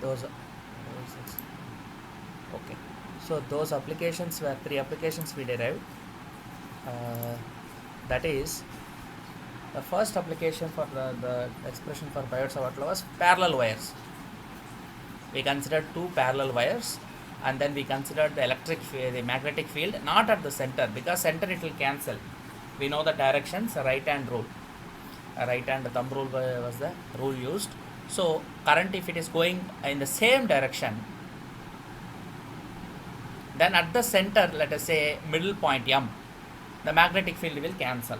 those okay. So those applications were 3 applications we derived. That is, the first application for the expression for Biot-Savart law was parallel wires. We considered 2 parallel wires, and then we considered the magnetic field not at the center, because center it will cancel. We know the directions, right hand rule, right hand thumb rule was the rule used. So current, if it is going in the same direction, then at the center, let us say middle point M, the magnetic field will cancel.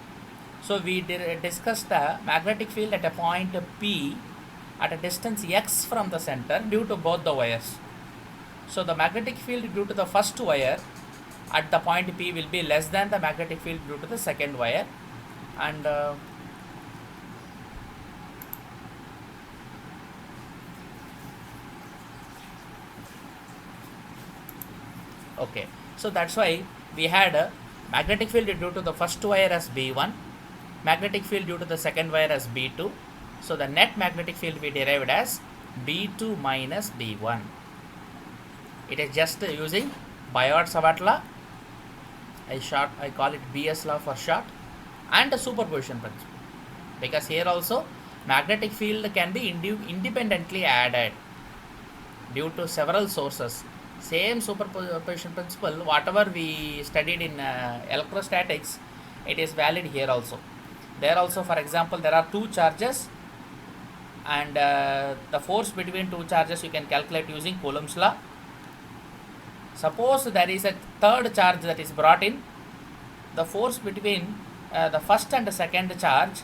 So we discussed the magnetic field at a point P at a distance x from the center due to both the wires. So the magnetic field due to the first wire at the point P will be less than the magnetic field due to the second wire, and okay, so that's why we had a magnetic field due to the first wire as B1, magnetic field due to the second wire as B2. So the net magnetic field we derived as B2 minus B1. It is just using Biot-Savart law. I call it BS law for short, and the superposition principle, because here also magnetic field can be independently added due to several sources. Same superposition principle, whatever we studied in electrostatics, it is valid here also. There also, for example, there are 2 charges, and the force between 2 charges you can calculate using Coulomb's law. Suppose there is a third charge that is brought in, the force between the first and the second charge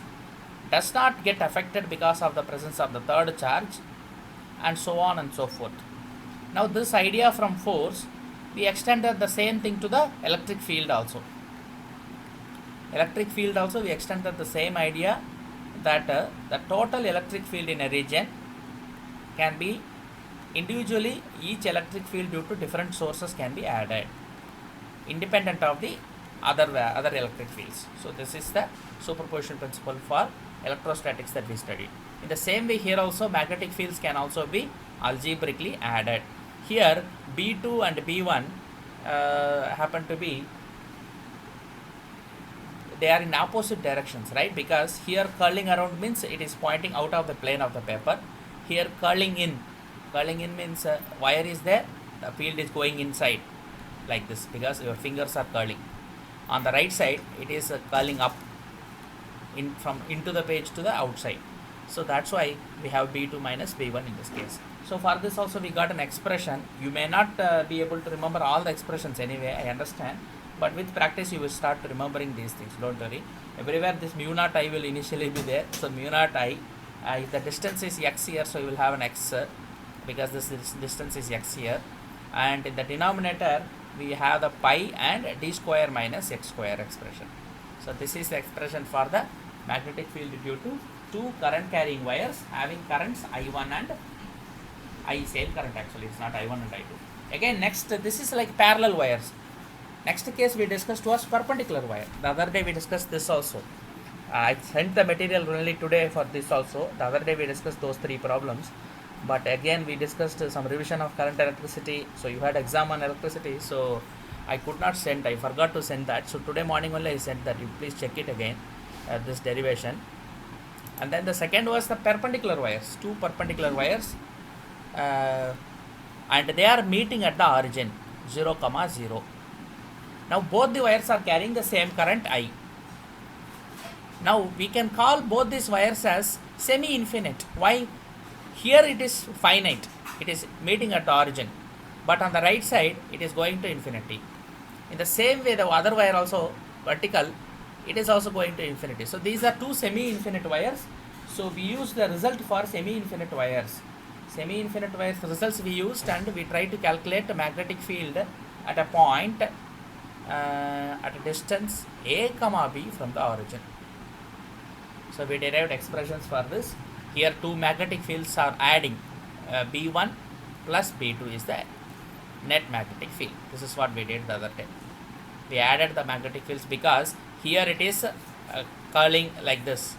does not get affected because of the presence of the third charge, and so on and so forth. Now this idea from force, we extended the same thing to the electric field also. Electric field also we extended the same idea, that the total electric field in a region can be individually, each electric field due to different sources can be added independent of the other electric fields. So this is the superposition principle for electrostatics that we studied. In the same way, here also magnetic fields can also be algebraically added. Here B2 and B1 happen to be, they are in opposite directions, right? Because here curling around means it is pointing out of the plane of the paper. Here curling in means wire is there, the field is going inside like this, because your fingers are curling. On the right side, it is curling up into the page to the outside. So that's why we have B2 minus B1 in this case. So for this also we got an expression. You may not be able to remember all the expressions anyway, I understand, but with practice you will start remembering these things, don't worry. Everywhere this mu naught I will initially be there. So mu naught I, if the distance is x here, so you will have an x, because this distance is x here, and in the denominator we have the pi and d square minus x square expression. So this is the expression for the magnetic field due to 2 current carrying wires having currents I1 and I, same current actually, it's not I1 and I2. Again, next, this is like parallel wires. Next case we discussed was perpendicular wire. The other day we discussed this also. I sent the material only today for this also. The other day we discussed those 3 problems. But again we discussed some revision of current electricity. So you had exam on electricity. So I could not send. I forgot to send that. So today morning only I sent that. You please check it again, this derivation. And then the second was the perpendicular wires. 2 perpendicular wires. And they are meeting at the origin 0, 0. Now both the wires are carrying the same current I. Now we can call both these wires as semi-infinite. Why? Here it is finite, it is meeting at the origin, but on the right side it is going to infinity. In the same way, the other wire also vertical, it is also going to infinity. So these are 2 semi-infinite wires. So we use the result for semi-infinite wires. Semi-infinite wires results we used, and we try to calculate the magnetic field at a point at a distance a comma b from the origin. So we derived expressions for this. Here 2 magnetic fields are adding, B1 plus B2 is the net magnetic field. This is what we did the other day. We added the magnetic fields because here it is curling like this.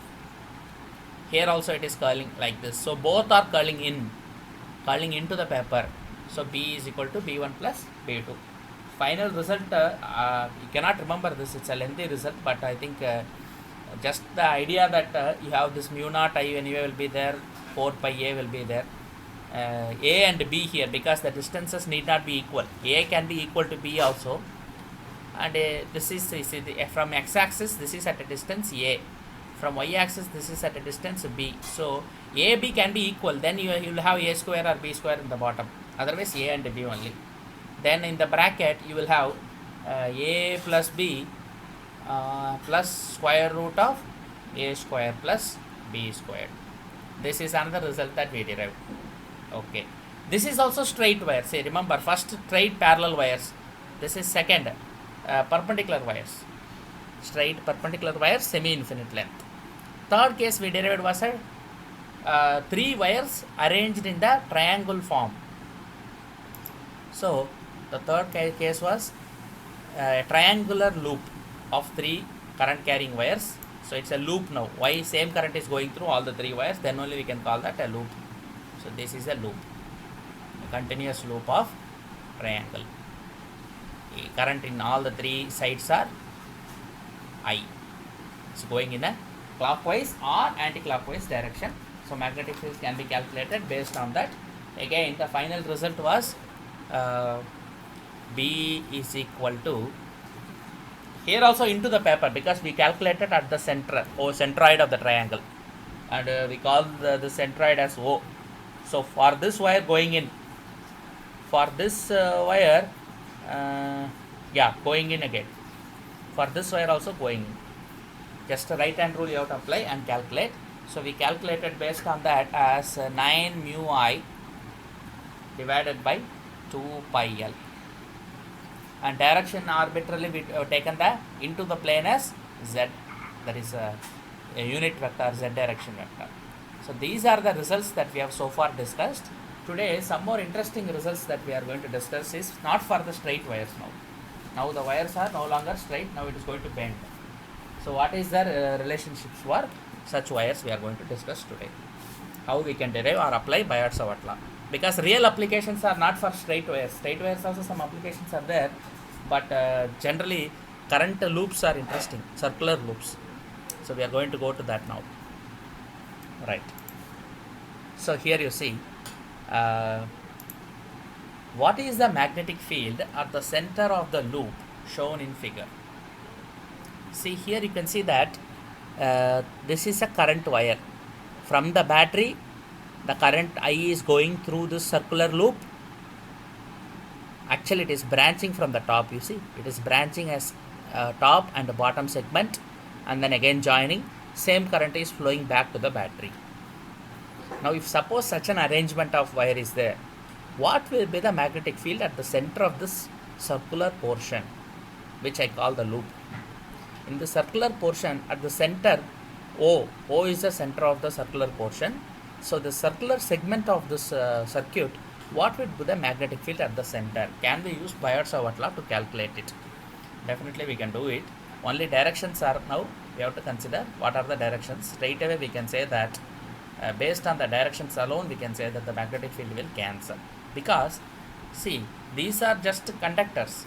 Here also it is curling like this. So both are curling in. curling into the paper. So B is equal to B1 plus B2. Final result, you cannot remember this, it's a lengthy result, but I think just the idea that you have this mu naught I anyway will be there, 4 pi a will be there. A and B here, because the distances need not be equal. A can be equal to B also, and this is from x-axis this is at a distance A, from y-axis this is at a distance B. So A B can be equal, then you will have A square or B square in the bottom, otherwise A and B only. Then in the bracket you will have A plus B plus square root of A square plus B squared. This is another result that we derived. Okay, this is also straight wire. Say, remember, first straight parallel wires, this is second perpendicular wires, straight perpendicular wires, semi-infinite length. Third case we derived was a 3 wires arranged in the triangle form. So the third case was a triangular loop of 3 current carrying wires. So it's a loop now. Why? Same current is going through all the 3 wires, then only we can call that a loop. So this is a loop, a continuous loop of triangle. Current in all the 3 sides are I. It's going in a clockwise or anti-clockwise direction. So magnetic field can be calculated based on that. Again, the final result was B is equal to, here also into the paper, because we calculated at the center or centroid of the triangle, and we call the centroid as O. So for this wire going in, for this wire, going in again, for this wire also going in, just a right hand rule you have to apply and calculate. So we calculated based on that as 9 mu I divided by 2 pi L, and direction arbitrarily we have taken the into the plane as Z, that is a unit vector, Z direction vector. So these are the results that we have so far discussed. Today some more interesting results that we are going to discuss is not for the straight wires now. Now the wires are no longer straight, now it is going to bend. So what is the relationships for such wires we are going to discuss today. How we can derive or apply Biot-Savart law. Because real applications are not for straight wires. Straight wires also some applications are there, but generally current loops are interesting, circular loops. So we are going to go to that now. Right. So here you see what is the magnetic field at the center of the loop shown in figure. See here you can see that this is a current wire. From the battery, the current I is going through this circular loop. Actually it is branching from the top, you see. It is branching as top and the bottom segment, and then again joining. Same current is flowing back to the battery. Now if suppose such an arrangement of wire is there, what will be the magnetic field at the center of this circular portion, which I call the loop. In the circular portion at the center, O is the center of the circular portion. So the circular segment of this circuit, what would be the magnetic field at the center? Can we use Biot-Savart law to calculate it? Definitely we can do it. Only directions are now we have to consider. What are the directions? Straight away we can say that based on the directions alone we can say that the magnetic field will cancel, because see, these are just conductors.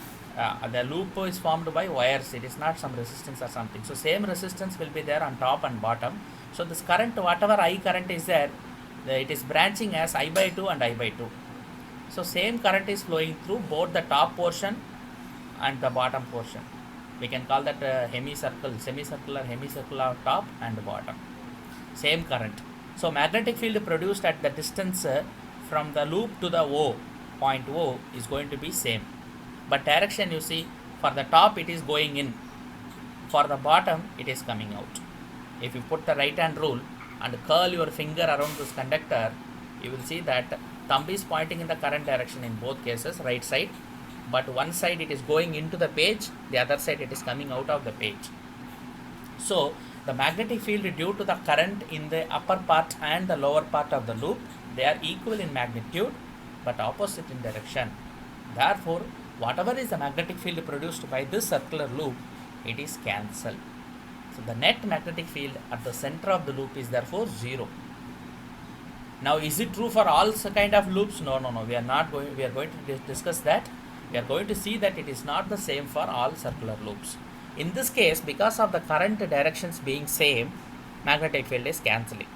The loop is formed by wires, it is not some resistance or something. So same resistance will be there on top and bottom. So this current, whatever I current is there, it is branching as I by 2 and I by 2. So same current is flowing through both the top portion and the bottom portion. We can call that semicircular, hemicircular top and bottom. Same current. So magnetic field produced at the distance from the loop to the O, point O, is going to be same. But direction you see, for the top it is going in, for the bottom it is coming out. If you put the right hand rule and curl your finger around this conductor, you will see that thumb is pointing in the current direction in both cases, right side, but one side it is going into the page, the other side it is coming out of the page. So the magnetic field due to the current in the upper part and the lower part of the loop, they are equal in magnitude but opposite in direction. Therefore, whatever is the magnetic field produced by this circular loop, it is cancelled. So the net magnetic field at the center of the loop is therefore 0. Now, is it true for all kind of loops? No. We are not going. We are going to discuss that. We are going to see that it is not the same for all circular loops. In this case, because of the current directions being same, magnetic field is cancelling.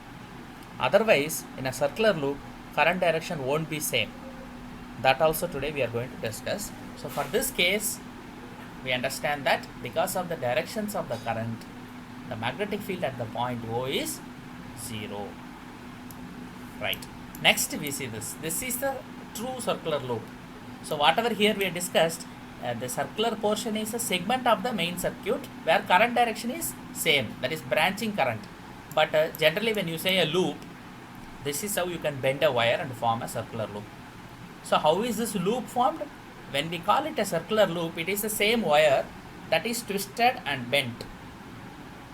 Otherwise, in a circular loop, current direction won't be same. That also today we are going to discuss. So for this case, we understand that because of the directions of the current, the magnetic field at the point O is 0. Right. Next we see this. This is the true circular loop. So whatever here we have discussed, the circular portion is a segment of the main circuit where current direction is same, that is branching current. But generally when you say a loop, this is how you can bend a wire and form a circular loop. So how is this loop formed? When we call it a circular loop, it is the same wire that is twisted and bent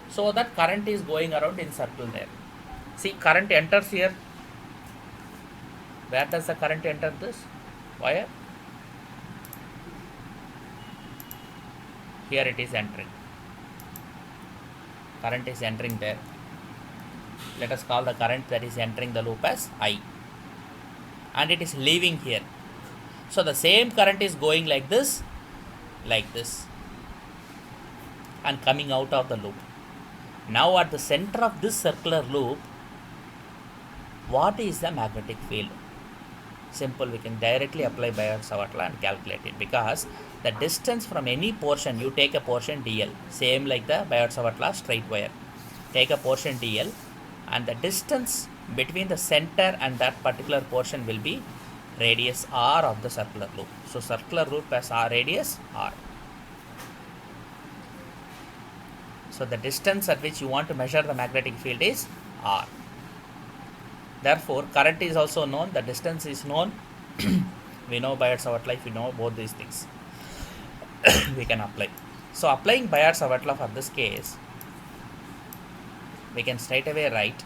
so that current is going around in circle there. See, current enters here. Where does the current enter this wire? Here it is entering. Current is entering there. Let us call the current that is entering the loop as I. And it is leaving here. So the same current is going like this, and coming out of the loop. Now at the center of this circular loop, what is the magnetic field? Simple, we can directly apply Biot-Savart law and calculate it, because the distance from any portion, you take a portion dl, same like the Biot-Savart law straight wire. Take a portion dl, and the distance between the center and that particular portion will be radius r of the circular loop. So circular loop has r radius r. So the distance at which you want to measure the magnetic field is r. Therefore current is also known, the distance is known. We know Biot-Savart law, if we know both these things we can apply. So applying Biot-Savart law for this case, we can straight away write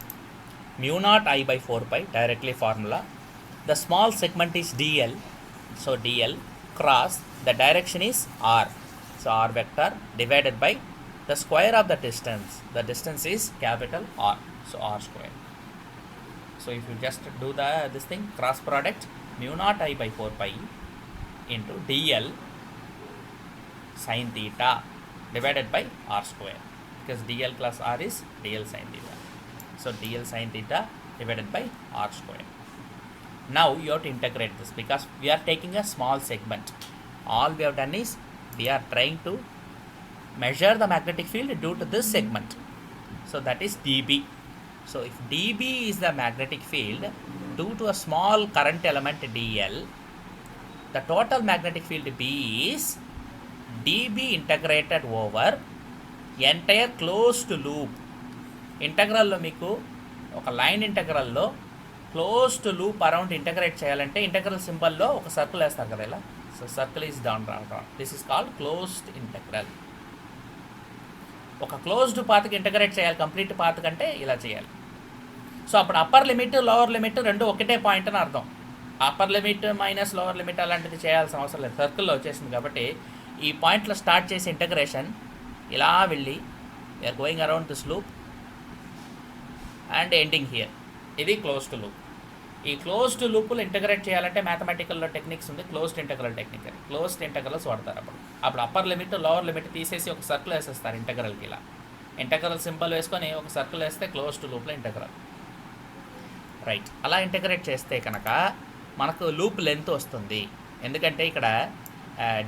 mu naught I by 4 pi, directly formula. The small segment is dl, so dl cross, the direction is r, so r vector divided by the square of the distance. The distance is capital R, so r square. So if you just do this thing, cross product, mu naught I by 4 pi into dl sin theta divided by r square, because dl plus r is dl sin theta. So dl sin theta divided by r square. Now you have to integrate this, because we are taking a small segment. All we have done is we are trying to measure the magnetic field due to this segment. So that is dB. So if dB is the magnetic field due to a small current element dl, the total magnetic field B is dB integrated over entire closed loop. ఇంటగ్రల్లో మీకు ఒక line ఇంటగ్రల్లో closed loop around integrate చేయాలంటే integral సింబల్లో ఒక circle వేస్తారు కదా ఇలా. సో సర్కిల్ ఈజ్ డౌన్ రావడం, this is called closed integral. ఒక క్లోజ్డ్ పాత్కి ఇంటగ్రేట్ చేయాలి, కంప్లీట్ పాత్ కంటే ఇలా చేయాలి. సో అప్పుడు అప్పర్ లిమిట్ లోవర్ లిమిట్ రెండు ఒకటే పాయింట్ అని అర్థం. Upper limit minus lower limit అలాంటిది చేయాల్సిన అవసరం లేదు, సర్కిల్లో వచ్చేసింది కాబట్టి ఈ పాయింట్లో స్టార్ట్ చేసి ఇంటగ్రేషన్ ఇలా వెళ్ళి we're going around this loop and ending here. ఇది క్లోజ్డ్ లూప్. ఈ క్లోజ్డ్ లూపులు ఇంటగ్రేట్ చేయాలంటే మ్యాథమెటికల్లో టెక్నిక్స్ ఉంది, క్లోజ్డ్ ఇంటగ్రల్ టెక్నిక్ అని. క్లోజ్డ్ ఇంటగ్రల్స్ వాడతారు. అప్పుడు అప్పర్ లిమిట్ లోవర్ లిమిట్ తీసేసి ఒక సర్కిల్ వేసేస్తారు ఇంటగ్రల్కి. ఇలా ఇంటగ్రల్ సింబల్ వేసుకొని ఒక సర్కిల్ వేస్తే క్లోజ్డ్ లూప్లో ఇంటగ్రల్. రైట్, అలా ఇంటగ్రేట్ చేస్తే కనుక మనకు లూప్ లెంత్ వస్తుంది. ఎందుకంటే ఇక్కడ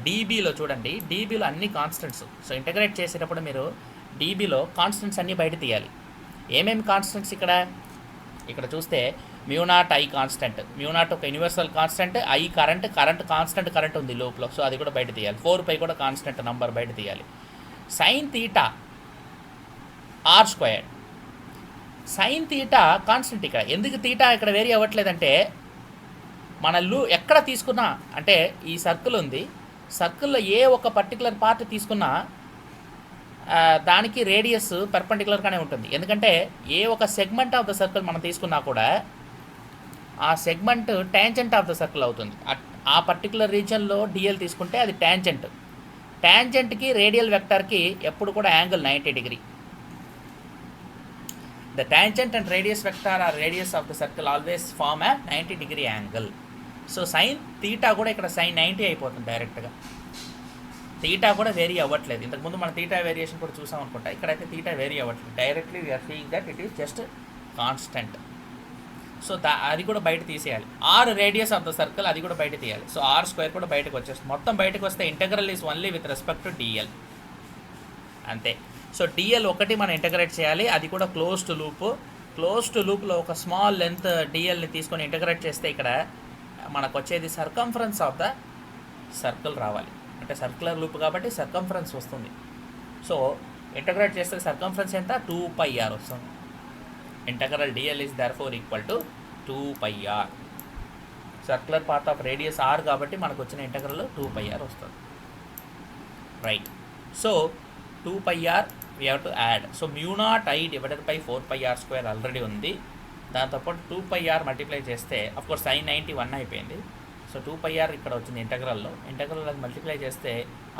డీబీలో చూడండి, డీబీలో అన్ని కాన్స్టెంట్స్. సో ఇంటగ్రేట్ చేసేటప్పుడు మీరు డీబీలో కాన్స్టెంట్స్ అన్నీ బయట తీయాలి. ఏమేమి కాన్స్టెంట్స్ ఇక్కడ చూస్తే mu naught I constant, mu naught ఒక universal constant, I current constant current ఉంది లూప్లో, సో అది కూడా బయట తీయాలి. 4 పై కూడా కాన్స్టెంట్ నంబర్ బయట తీయాలి. Sine theta r square, sine theta constant. ఇక్కడ ఎందుకు తీటా ఇక్కడ వేరీ అవ్వట్లేదంటే మన ఎక్కడ తీసుకున్నా, అంటే ఈ సర్కిల్ ఉంది, సర్కిల్లో ఏ ఒక పర్టికులర్ పార్ట్ తీసుకున్నా దానికి రేడియస్ పర్పెండిక్యులర్గానే ఉంటుంది. ఎందుకంటే ఏ ఒక సెగ్మెంట్ ఆఫ్ ద సర్కిల్ మనం తీసుకున్నా కూడా ఆ segment tangent of the circle అవుతుంది. ఆ పర్టికులర్ రీజన్లో డిఎల్ తీసుకుంటే అది ట్యాంజెంట్. ట్యాంజెంట్కి రేడియల్ వెక్టర్కి ఎప్పుడు కూడా angle 90 degree. The tangent and radius vector r radius of the circle always form a 90 degree angle. So sine theta కూడా ఇక్కడ సైన్ 90 అయిపోతుంది డైరెక్ట్గా. తీటా కూడా వేరీ అవ్వట్లేదు. ఇంతకుముందు మనం తీటా వేరియేషన్ కూడా చూసాం అనుకుంటా. ఇక్కడైతే తీటా వేరీ అవ్వట్లేదు. Directly we're seeing that it is just constant. So అది కూడా బయట తీసేయాలి. R radius of the circle అది కూడా బయట తీయాలి. సో ఆర్ స్క్వేర్ కూడా బయటకు వచ్చేస్తుంది. మొత్తం బయటకు వస్తే integral is only with respect to DL అంతే. సో డిఎల్ ఒకటి మనం ఇంటగ్రేట్ చేయాలి, అది కూడా క్లోజ్డ్ లూప్. క్లోజ్డ్ లూప్లో ఒక స్మాల్ లెంత్ డిఎల్ని తీసుకొని ఇంటగ్రేట్ చేస్తే ఇక్కడ మనకు వచ్చేది సర్కంఫరెన్స్ ఆఫ్ ద సర్కిల్ రావాలి. అంటే సర్క్యులర్ లూప్ కాబట్టి సర్కంఫరెన్స్ వస్తుంది. సో ఇంటగ్రేట్ చేస్తే సర్కంఫరెన్స్ ఎంత 2πr వస్తుంది. Integral d l is therefore equal to 2πr. Circular path of radius r కాబట్టి మనకు వచ్చిన ఇంటగ్రల్ 2πr వస్తుంది. Right. So 2πr we have to add. So μ0I divided by 4πr² already ఉంది. దాంతోపాటు 2πr multiply చేస్తే of course sin 90 1 అయిపోయింది. So 2πr ఇక్కడ వచ్చింది ఇంటగ్రల్లో. ఇంటగ్రల్ అది మల్టిప్లై చేస్తే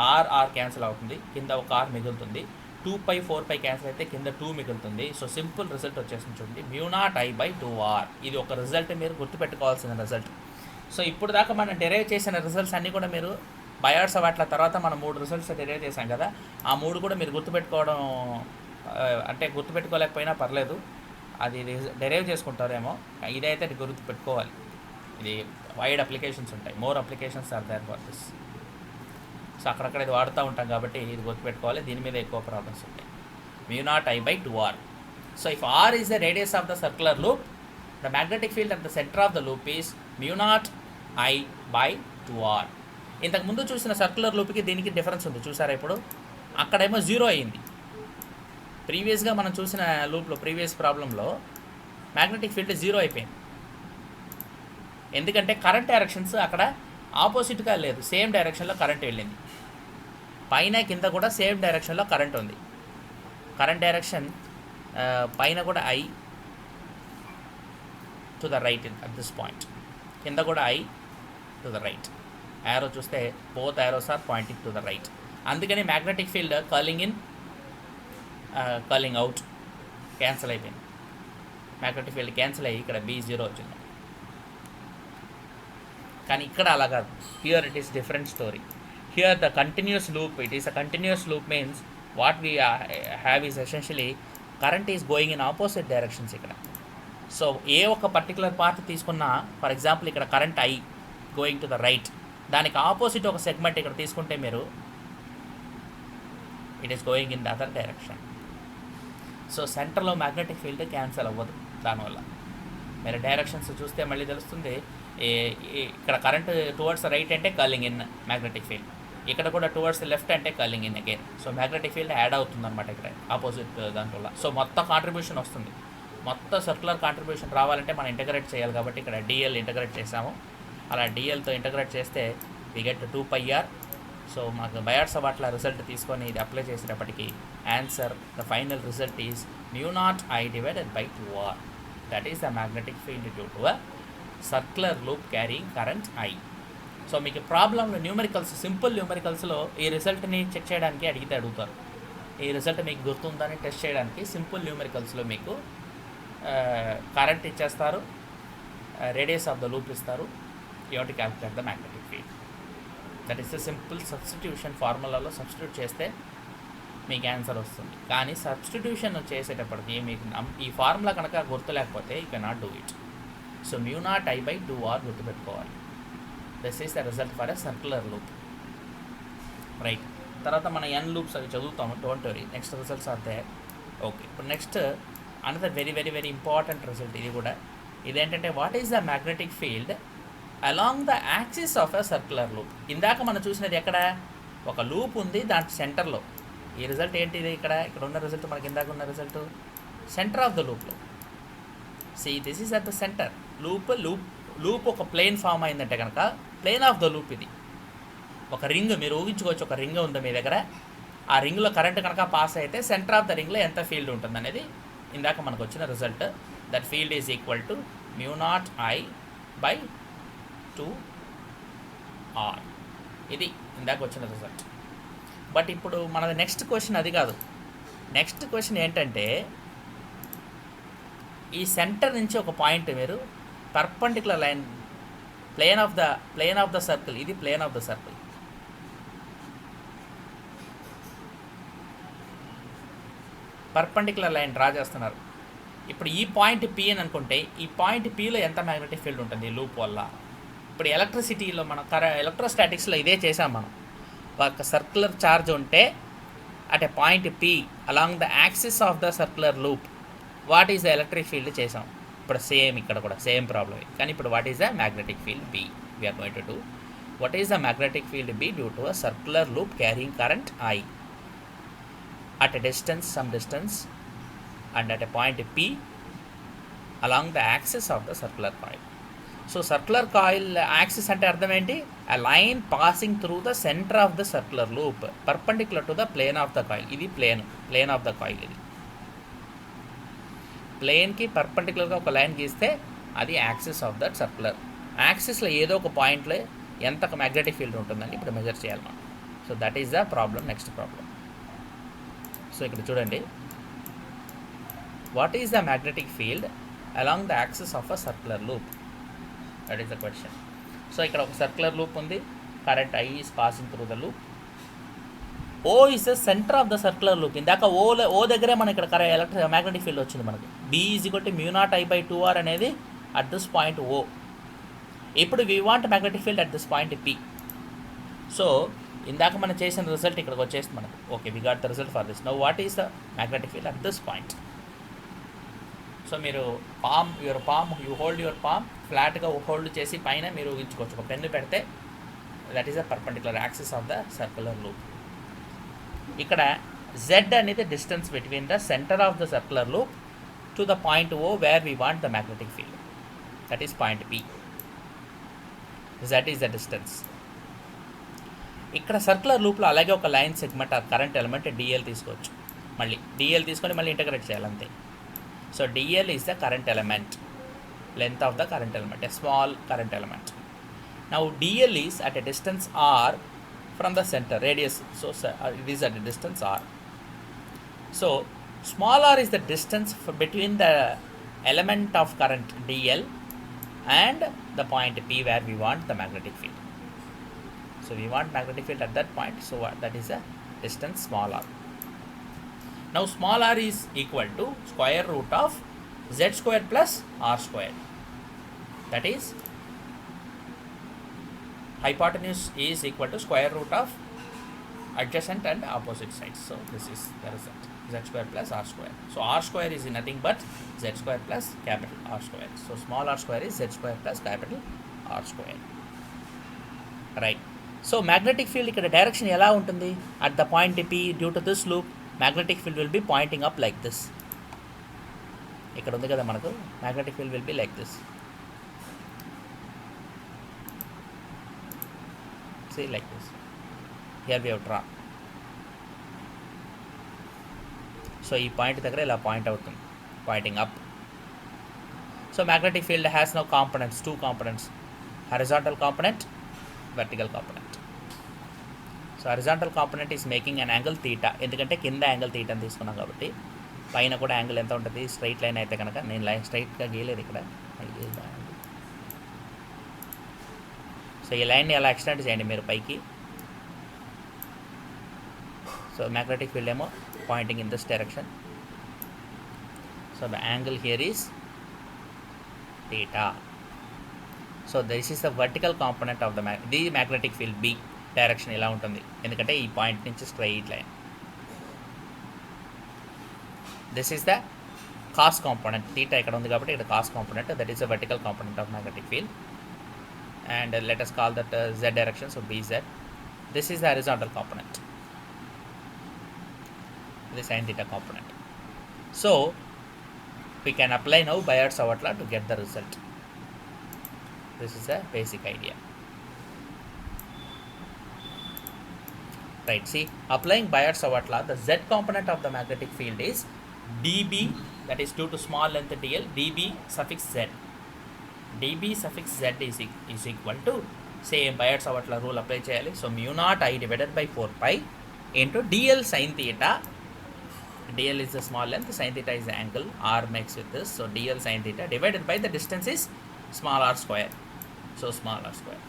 ఆర్ క్యాన్సిల్ అవుతుంది, కింద ఒక ఆర్ మిగులుతుంది. 2π 4π క్యాన్సిల్ అయితే కింద 2 మిగులుతుంది. సో సింపుల్ రిజల్ట్ వచ్చేసింది చూడండి, μ0I/2r. ఇది ఒక రిజల్ట్ మీరు గుర్తుపెట్టుకోవాల్సిన రిజల్ట్. సో ఇప్పుడు దాకా మనం డెరైవ్ చేసిన రిజల్ట్స్ అన్నీ కూడా మీరు బయార్డ్స్ వాట్ల తర్వాత మనం 3 రిజల్ట్స్ డెరైవ్ చేసాం కదా, ఆ 3 కూడా మీరు గుర్తుపెట్టుకోవడం అంటే గుర్తుపెట్టుకోలేకపోయినా పర్లేదు, అది డెరైవ్ చేసుకుంటారేమో. ఇదైతే గుర్తుపెట్టుకోవాలి. ఇది వైడ్ అప్లికేషన్స్ ఉంటాయి, more applications are there for this. So అక్కడక్కడ ఇది వాడుతూ ఉంటాం కాబట్టి ఇది గుర్తుపెట్టుకోవాలి. దీని మీద ఎక్కువ ప్రాబ్లమ్స్ ఉంటాయి. μ0I/2r. So if r is the radius of the circular loop, the magnetic field at the center of the loop is μ0I/2r. ఇంతకు ముందు చూసిన సర్క్యులర్ లూప్కి దీనికి డిఫరెన్స్ ఉంది చూసారా. ఇప్పుడు అక్కడేమో 0 అయింది. ప్రీవియస్గా మనం చూసిన లూప్లో ప్రీవియస్ ప్రాబ్లంలో మ్యాగ్నెటిక్ ఫీల్డ్ 0 అయిపోయింది. ఎందుకంటే కరెంట్ డైరెక్షన్స్ అక్కడ ఆపోజిట్గా లేదు, సేమ్ డైరెక్షన్లో కరెంట్ వెళ్ళింది. పైన కింద కూడా సేమ్ డైరెక్షన్లో కరెంట్ ఉంది. కరెంట్ డైరెక్షన్ పైన కూడా I to the right at this point, కింద కూడా I to the right. Arrow చూస్తే both arrows are pointing to the right. అందుకని magnetic field curling in curling out cancel అయిపోయింది. మ్యాగ్నెటిక్ ఫీల్డ్ క్యాన్సిల్ అయ్యి ఇక్కడ B0 వచ్చింది. కానీ ఇక్కడ అలా కాదు. Here it is different story. Here the continuous loop, it is a continuous loop means what we have is essentially current is going in opposite directions ఇక్కడ. So ఏ ఒక particular part తీసుకున్నా, ఫర్ ఎగ్జాంపుల్ ఇక్కడ current I going to the right, దానికి opposite ఒక segment ఇక్కడ తీసుకుంటే మీరు it is going in the other direction. So సెంటర్లో మ్యాగ్నెటిక్ ఫీల్డ్ క్యాన్సిల్ అవ్వదు. దానివల్ల మీరు డైరెక్షన్స్ చూస్తే మళ్ళీ తెలుస్తుంది. ఇక్కడ కరెంట్ టువర్డ్స్ రైట్ అంటే కర్లింగ్ ఇన్ మ్యాగ్నెటిక్ ఫీల్డ్, ఇక్కడ కూడా టువర్డ్స్ లెఫ్ట్ అంటే curling in again. So magnetic field add అవుతుంది అనమాట ఇక్కడ ఆపోజిట్ దానివల్ల. సో మొత్తం కాంట్రిబ్యూషన్ వస్తుంది. మొత్తం సర్క్యులర్ కాంట్రిబ్యూషన్ రావాలంటే మనం ఇంటగ్రేట్ చేయాలి కాబట్టి ఇక్కడ డిఎల్ ఇంటగ్రేట్ చేసాము. అలా డిఎల్తో ఇంటగ్రేట్ చేస్తే వి గెట్ 2πr. సో మాకు బయార్డ్స్ వాట్ల రిజల్ట్ తీసుకొని ఇది అప్లై చేసేటప్పటికి answer the final result is μ0I/2r. That is the magnetic field due to a circular loop carrying current I. So మీకు ప్రాబ్లంలో న్యూమరికల్స్, సింపుల్ న్యూమరికల్స్లో ఈ రిజల్ట్ని చెక్ చేయడానికి అడుగుతారు. ఈ రిజల్ట్ మీకు గుర్తుందని టెస్ట్ చేయడానికి సింపుల్ న్యూమరికల్స్లో మీకు కరెంట్ ఇచ్చేస్తారు, రేడియస్ ఆఫ్ ద లూప్ ఇస్తారు, you have to calculate the magnetic field. That is the simple substitution. ఫార్ములాలో సబ్స్టిట్యూట్ చేస్తే మీకు ఆన్సర్ వస్తుంది. కానీ సబ్స్టిట్యూషన్ చేసేటప్పటికి మీకు ఈ ఫార్ములా కనుక గుర్తులేకపోతే you cannot do it. So μ0I/2r గుర్తుపెట్టుకోవాలి. This is the result for a circular loop. Right. తర్వాత మన n లూప్స్ అవి చదువుతాము, don't worry. Next results are there. Okay. ఇప్పుడు next another very very very important result ఇది కూడా. ఇదేంటంటే what is the magnetic field along the axis of a circular loop. ఇందాక మనం చూసినది ఎక్కడ ఒక లూప్ ఉంది, దాని సెంటర్లో. ఈ రిజల్ట్ ఏంటిది? ఇక్కడ ఉన్న రిజల్ట్ మనకి ఇందాక ఉన్న రిజల్ట్ సెంటర్ ఆఫ్ ద లూప్లో. See this is at the centre. Loop ఒక ప్లేన్ ఫామ్ అయిందంటే కనుక ప్లేన్ ఆఫ్ ద లూప్ ఇది. ఒక రింగ్ మీరు ఊహించుకోవచ్చు, ఒక రింగ్ ఉంది మీ దగ్గర. ఆ రింగ్లో కరెంట్ కనుక పాస్ అయితే సెంటర్ ఆఫ్ ద రింగ్లో ఎంత ఫీల్డ్ ఉంటుంది అనేది ఇందాక మనకు వచ్చిన result. That field is equal to μ0I/2r. ఇది ఇందాక వచ్చిన రిజల్ట్. బట్ ఇప్పుడు మనది నెక్స్ట్ క్వశ్చన్ అది కాదు. నెక్స్ట్ క్వశ్చన్ ఏంటంటే ఈ సెంటర్ నుంచి ఒక పాయింట్ మీరు perpendicular line plane of the circle, ఇది plane of the circle, perpendicular line draw చేస్తున్నారు. ఇప్పుడు ఈ పాయింట్ పి అని అనుకుంటే ఈ పాయింట్ పిలో ఎంత మ్యాగ్నెటిక్ ఫీల్డ్ ఉంటుంది ఈ లూప్ వల్ల. ఇప్పుడు ఎలక్ట్రిసిటీలో మనం ఎలక్ట్రోస్టాటిక్స్లో ఇదే చేసాం మనం. ఒక సర్క్యులర్ ఛార్జ్ ఉంటే at a point P along the axis of the circular loop what is the electric field చేసాం. ఇప్పుడు సేమ్ ఇక్కడ కూడా సేమ్ ప్రాబ్లమ్. కానీ ఇప్పుడు what is the magnetic field B we're going to do. What is the magnetic field B due to a circular loop carrying current I at a distance, some distance, and at a point P along the axis of the circular coil. So circular coil axis ante ardham enti, a line passing through the center of the circular loop perpendicular to the plane of the coil. Idi plane of the coil. Idi plane ki perpendicular ga oka line geeste adi axis of that circular. Axis lo edo oka point lo enta magnetic field untundani ippudu measure cheyali man. So that is the problem. Next problem. So ఇక్కడ చూడండి, what is the magnetic field along the axis of a circular loop, that is the question. So ఇక్కడ ఒక circular loop ఉంది, current I is passing through the loop. O is the centre of the circular loop. ఇందాక O దగ్గరే మనకి ఇక్కడ magnetic field వచ్చింది మనకి. B is equal to μ0I/2r అనేది అట్ దిస్ పాయింట్ ఓ. ఇప్పుడు we want magnetic field at this point P. So ఇందాక మనం చేసిన రిజల్ట్ ఇక్కడికి వచ్చేస్తుంది మనకు. Okay, we got the result for this. Now what is the magnetic field at this point. So మీరు you hold your palm ఫ్లాట్గా hold చేసి పైన మీరు ఊహించుకోవచ్చు. ఒక పెన్ను పెడితే that is the perpendicular axis of the circular loop. ఇక్కడ Z అనేది distance between the centre of the circular loop to the point O where we want the magnetic field, that is point P. Z is the distance. ఇక్కడ circular లూప్లో అలాగే ఒక line segment ఆ current element d l తీసుకోవచ్చు. మళ్ళీ d l తీసుకొని మళ్ళీ integrate చేయాలి అంతే. సో d l is the current element, length of the current element, a small current element. Now d l is at a distance r from the centre radius. So it is at a distance are. So small r is the distance between the element of current d l and the point P where we want the magnetic field. So we want magnetic field at that point. So that is a distance small r. Now small r is equal to square root of z square plus r square. That is hypotenuse is equal to square root of adjacent and opposite sides. So this is the result, z square plus r square. So r square is nothing but z square plus capital R square. So small r square is z square plus capital R square. Right. So magnetic field ఇక్కడ direction ఎలా ఉంటుంది? At the point P due to this loop magnetic field will be pointing up like this. ఇక్కడ ఉంది కదా మనకు, magnetic field will be like this. See, like this. Here we have drawn. So ఈ point దగ్గర ఇలా point అవుతుంది, pointing up. So magnetic field has now components, two components, horizontal component, vertical component. So horizontal component is making an angle theta, ఎందుకంటే కింద angle theta అని తీసుకున్నాం కాబట్టి పైన కూడా యాంగిల్ ఎంత ఉంటుంది? స్ట్రైట్ లైన్ అయితే కనుక, నేను లైన్ స్ట్రైట్గా గీయలేదు ఇక్కడ. సో ఈ లైన్ని ఎలా ఎక్స్టెండ్ చేయండి మీరు పైకి. సో magnetic field ఏమో pointing in this direction. So the angle here is theta. So this is the vertical component of the magnetic field B. Direction ఎలా ఉంటుంది? ఎందుకంటే ఈ పాయింట్ నుంచి straight line. This is the cos component. Theta ఇక్కడ ఉంది కాబట్టి ఇక్కడ cos component, that is the vertical component of magnetic field. And let us call that z direction, so BZ. This is the horizontal component, the sin theta component. So we can apply now Biot-Savart law to get the result. This is a basic idea. Right, see, applying Biot-Savart law, the z component of the magnetic field is dB, that is due to small length dl, dB suffix z. dB suffix z is equal to, same Biot-Savart law rule apply cheyali. So mu naught I divided by 4 pi into dl sin theta dl is the small length, sin theta is the angle, r makes with this, so dl sin theta divided by the distance is small r square, so small r square,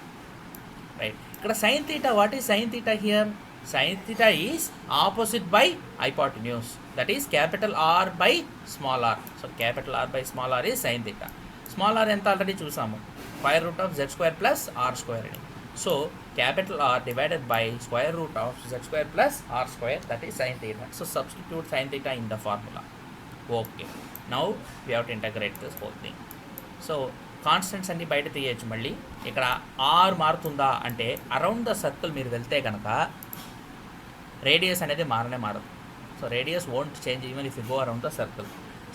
right? Ikkada sin theta, what is sin theta here? Sin theta is opposite by hypotenuse, that is capital R by small r, so capital R by small r is sin theta. Small r ఎంత already చూసాము, square root of z square plus r square అని. So capital R divided by square root of z square plus r square, that is sin theta. So substitute sin theta in the formula. Okay, now we have to integrate this whole thing. So constants అన్ని బయట తీయచ్చు. మళ్ళీ ఇక్కడ are మారుతుందా అంటే around the circle మీరు వెళ్తే కనుక రేడియస్ అనేది మారదు. So radius won't change even if you go around the circle.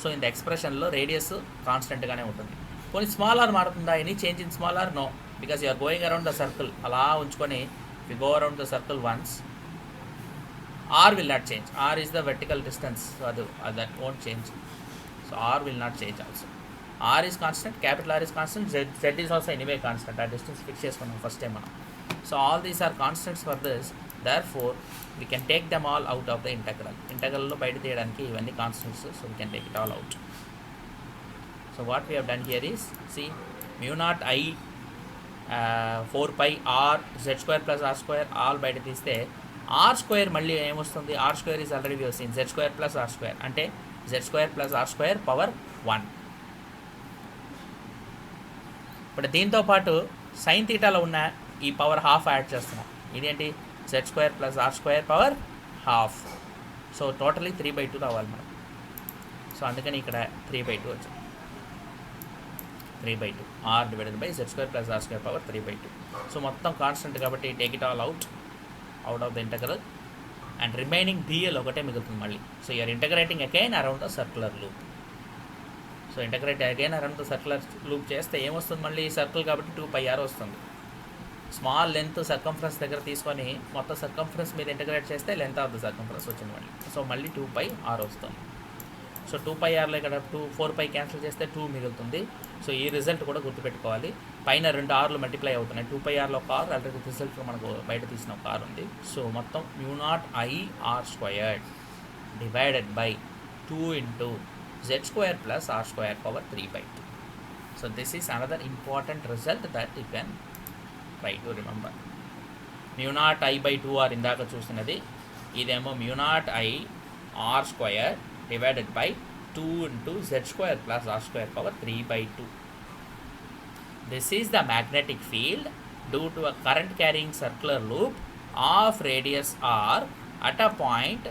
So in the ఎక్స్ప్రెషన్లో రేడియస్ కాన్స్టెంట్గానే ఉంటుంది. కొన్ని స్మాల్ ఆర్ మారుతుందా, any change in small r? No, because you are going around the circle. అలా ఉంచుకొని if you go around the circle once, r will not change. R is the vertical distance, so that won't change. So r will not change also. R is constant, capital R is constant, Z is also anyway constant. Our distance fix చేసుకున్నాం first time మనం. So all these are constants for this, therefore we can take them all out of the integral. ఇంటగ్రల్లో బయట తీయడానికి ఇవన్నీ constants, so we can take it all out. So what we have done here is, see, mu naught I 4 pi r z square plus r square all బయట తీస్తే r square మళ్ళీ ఏమొస్తుంది? r square is already we have seen z square plus r square, అంటే z square plus r square power 1. ఇప్పుడు దీంతో పాటు sign థీటాలో ఉన్న ఈ పవర్ హాఫ్ యాడ్ చేస్తున్నాం. ఇదేంటి? Z square plus r square power half. So totally 3/2 రావాలి మనం. సో అందుకని ఇక్కడ 3/2 వచ్చింది. 3/2 r divided by z square plus r square power 3/2. So మొత్తం కాన్స్టెంట్ కాబట్టి take it all out of the integral and remaining dl ఒకటే మిగులుతుంది మళ్ళీ. So you're integrating again around the circular loop. So integrate again around the circular loop చేస్తే ఏమొస్తుంది? మళ్ళీ circle కాబట్టి 2πr వస్తుంది. స్మాల్ లెంత్ సర్కంఫరెన్స్ దగ్గర తీసుకొని మొత్తం సర్కంఫరెన్స్ మీద ఇంటగ్రేట్ చేస్తే లెంత్ ఆఫ్ ద సర్కంఫరెన్స్ వచ్చింది మళ్ళీ. సో మళ్ళీ 2πr వస్తుంది. సో 2πrలో ఇక్కడ 4π క్యాన్సిల్ చేస్తే 2 మిగులుతుంది. సో ఈ రిజల్ట్ కూడా గుర్తుపెట్టుకోవాలి. పైన 2 ఆర్లు మల్టిప్లై అవుతున్నాయి. 2πrలో ఒక ఆర్ ఆల్రెడీ రిజల్ట్ మనకు బయట తీసిన ఒక ఆర్ ఉంది. సో మొత్తం mu naught I r squared divided by 2 into z square plus r square power 3/2. So this is another important result that you can try to remember. mu naught I by 2r ఇందాక చూసినది, ఇదేమో mu naught I r square divided by 2 into z square plus r square power 3/2. This is the magnetic field due to a current carrying circular loop of radius r at a point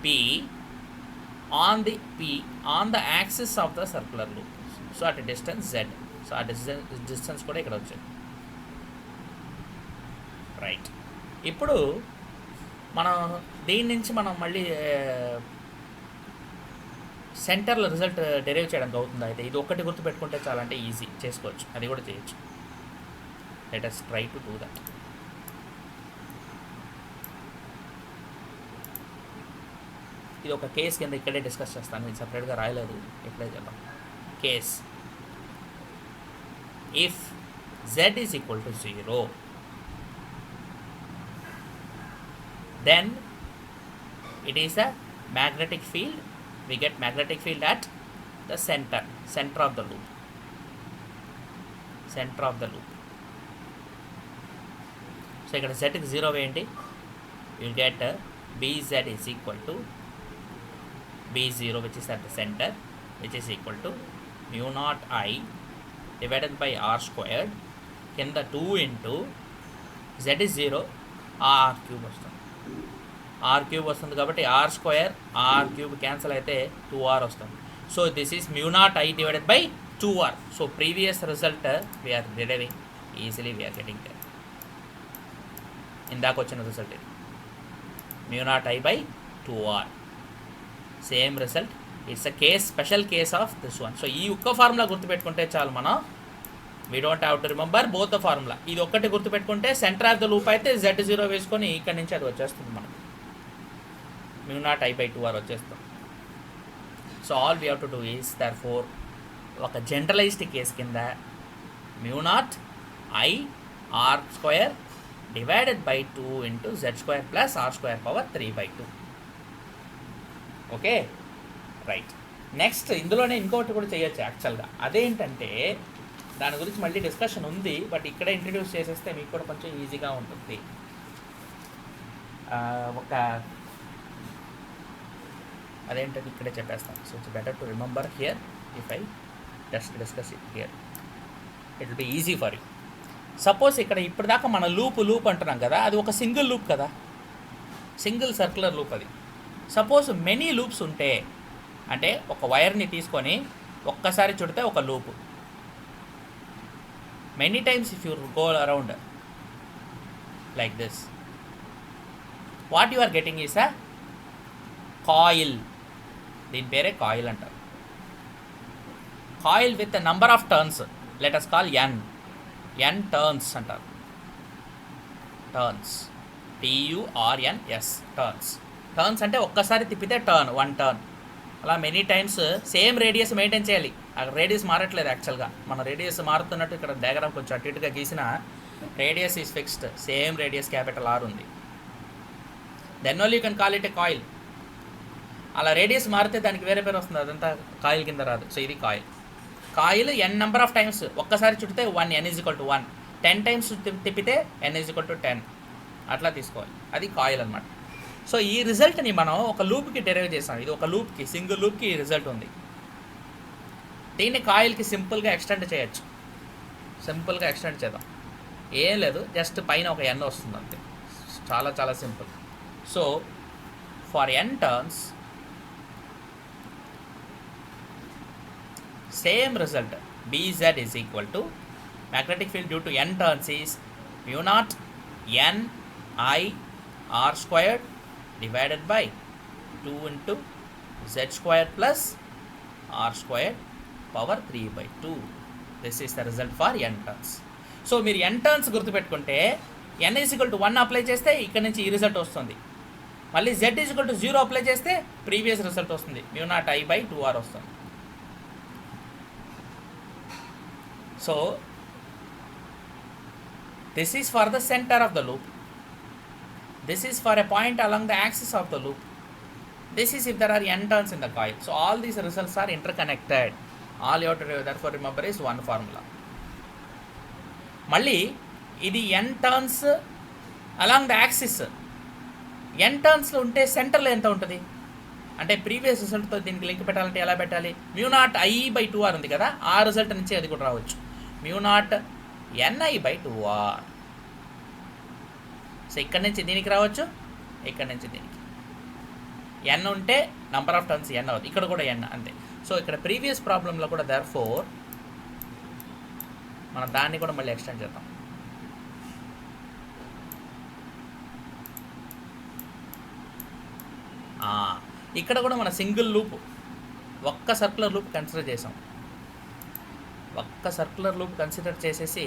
P on the axis of the circular loop. So at a distance z. So at distance కూడా ఇక్కడ వచ్చింది, right. ఇప్పుడు మనం దీని నుంచి మనం మళ్ళీ సెంటర్లో రిజల్ట్ డెరైవ్ చేయడానికి అవుతుంది. అయితే ఇది ఒక్కటి గుర్తుపెట్టుకుంటే చాలా, అంటే ఈజీ చేసుకోవచ్చు, అది కూడా చేయొచ్చు. Let us try to do that. ఇది ఒక కేస్ కింద ఇక్కడే డిస్కస్ చేస్తాను, ఇది సపరేట్గా రాయలేదు, ఇక్కడే చేద్దాం. Case if z is equal to 0, then it is a magnetic field. We get magnetic field at the center of the loop. So ఇక్కడ z కి 0 వేయండి, you will get bz is equal to b0, which is at the center, which is equal to mu naught I divided by r squared, కింద 2 into z is 0, r cube వస్తుంది. r cube వస్తుంది కాబట్టి r square r cube cancel అయితే 2r వస్తుంది. So this is mu naught I divided by 2r. So previous result we're deriving easily, we're getting that. ఇందాక వచ్చిన రిజల్ట్ ఇది mu naught I by 2r. Same result. It's a case, special case of this one. So ఈ ఒక్క formula గుర్తుపెట్టుకుంటే చాలు మనం. We don't have to remember both the formula. ఇది ఒక్కటి గుర్తుపెట్టుకుంటే సెంటర్ ఆఫ్ ద లూప్ అయితే z0 వేసుకొని ఇక్కడ నుంచి అది వచ్చేస్తుంది మనకు. mu naught I by 2r వచ్చేస్తాం. So all we have to do is therefore ఒక జనరలైజ్డ్ కేస్ కింద mu naught I r square divided by 2 into z square plus r square power 3/2. Okay, right. Next ఇందులోనే ఇంకొకటి కూడా చేయొచ్చు యాక్చువల్గా. అదేంటంటే దాని గురించి మళ్ళీ డిస్కషన్ ఉంది, బట్ ఇక్కడే ఇంట్రడ్యూస్ చేసేస్తే మీకు కూడా కొంచెం ఈజీగా ఉంటుంది. ఒక అదేంటది ఇక్కడే చెప్పేస్తాను. So it's better to remember here if I just discuss it here, it will be easy for you. Suppose ఇక్కడ ఇప్పటిదాకా మన లూప్ అంటున్నాం కదా, అది ఒక సింగిల్ లూప్ కదా, సింగిల్ సర్క్యులర్ లూప్ అది. సపోజ్ మెనీ లూప్స్ ఉంటే, అంటే ఒక వైర్ని తీసుకొని ఒక్కసారి చుడితే ఒక loop, many times if you go around like this, what you are getting is a coil. దీని పేరే కాయిల్ అంటారు. Coil with number of turns, let us call N turns అంటారు. టర్న్స్, TURNS, టర్న్స్ అంటే ఒక్కసారి తిప్పితే టర్న్, 1 టర్న్. అలా many times same radius maintain చేయాలి. అక్కడ రేడియస్ మారట్లేదు యాక్చువల్గా, మన రేడియస్ మారుతున్నట్టు ఇక్కడ డయాగ్రామ్ కొంచెం అటు ఇటుగా గీసిన radius is fixed, same radius capital R ఉంది. Then only you can call it a coil. అలా రేడియస్ మారితే దానికి వేరే పేరు వస్తుంది, అదంతా కాయిల్ కింద రాదు. సో ఇది coil. Coil n number of times, ఒక్కసారి చుడితే 1, n = 1, 10 టైమ్స్ తిప్పితే n = 10, అట్లా తీసుకోవాలి. అది కాయిల్ అనమాట. సో ఈ రిజల్ట్ని మనం ఒక లూప్కి డెరైవ్ చేసాం. ఇది ఒక లూప్కి, సింగిల్ లూప్కి ఈ రిజల్ట్ ఉంది. దీన్ని కాయిల్కి సింపుల్గా ఎక్స్టెండ్ చేయొచ్చు. సింపుల్గా ఎక్స్టెండ్ చేద్దాం, ఏం లేదు, జస్ట్ పైన ఒక n వస్తుంది అంతే. చాలా చాలా simple. So for n turns, same result, Bz is equal to magnetic field due to n turns is mu naught n I r squared divided by 2 into z squared plus r squared power 3/2. This is the result for n turns. So మీరు n turns గుర్తుపెట్టుకుంటే n = 1 apply చేస్తే ఇక్కడ నుంచి ఈ result వస్తుంది. మళ్ళీ z = 0 apply చేస్తే previous result వస్తుంది, mu naught I/2r వస్తుంది. So this is for the center of the loop, this is for a point along the axis of the loop, this is if there are n turns in the coil. So all these results are interconnected. All you have to therefore remember is one formula. మళ్ళీ ఇది n turns along the axis. n టర్న్స్లో ఉంటే సెంటర్లో ఎంత ఉంటుంది అంటే previous రిజల్ట్తో దీనికి link పెట్టాలంటే ఎలా పెట్టాలి? mu naught I/2r ఉంది కదా, ఆ రిజల్ట్ నుంచి అది కూడా రావచ్చు, mu naught Ni/2r. సో ఇక్కడ నుంచి దీనికి రావచ్చు, ఇక్కడ నుంచి దీనికి. n ఉంటే నంబర్ ఆఫ్ టర్న్స్ n అవుతుంది, ఇక్కడ కూడా n అంతే. సో ఇక్కడ ప్రీవియస్ ప్రాబ్లంలో కూడా దేర్ఫోర్ మనం దాన్ని కూడా మళ్ళీ ఎక్స్టెండ్ చేద్దాం. ఇక్కడ కూడా మన సింగిల్ లూప్, ఒక్క సర్క్యులర్ లూప్ కన్సిడర్ చేసాం. ఒక్క సర్క్యులర్ లూప్ కన్సిడర్ చేసేసి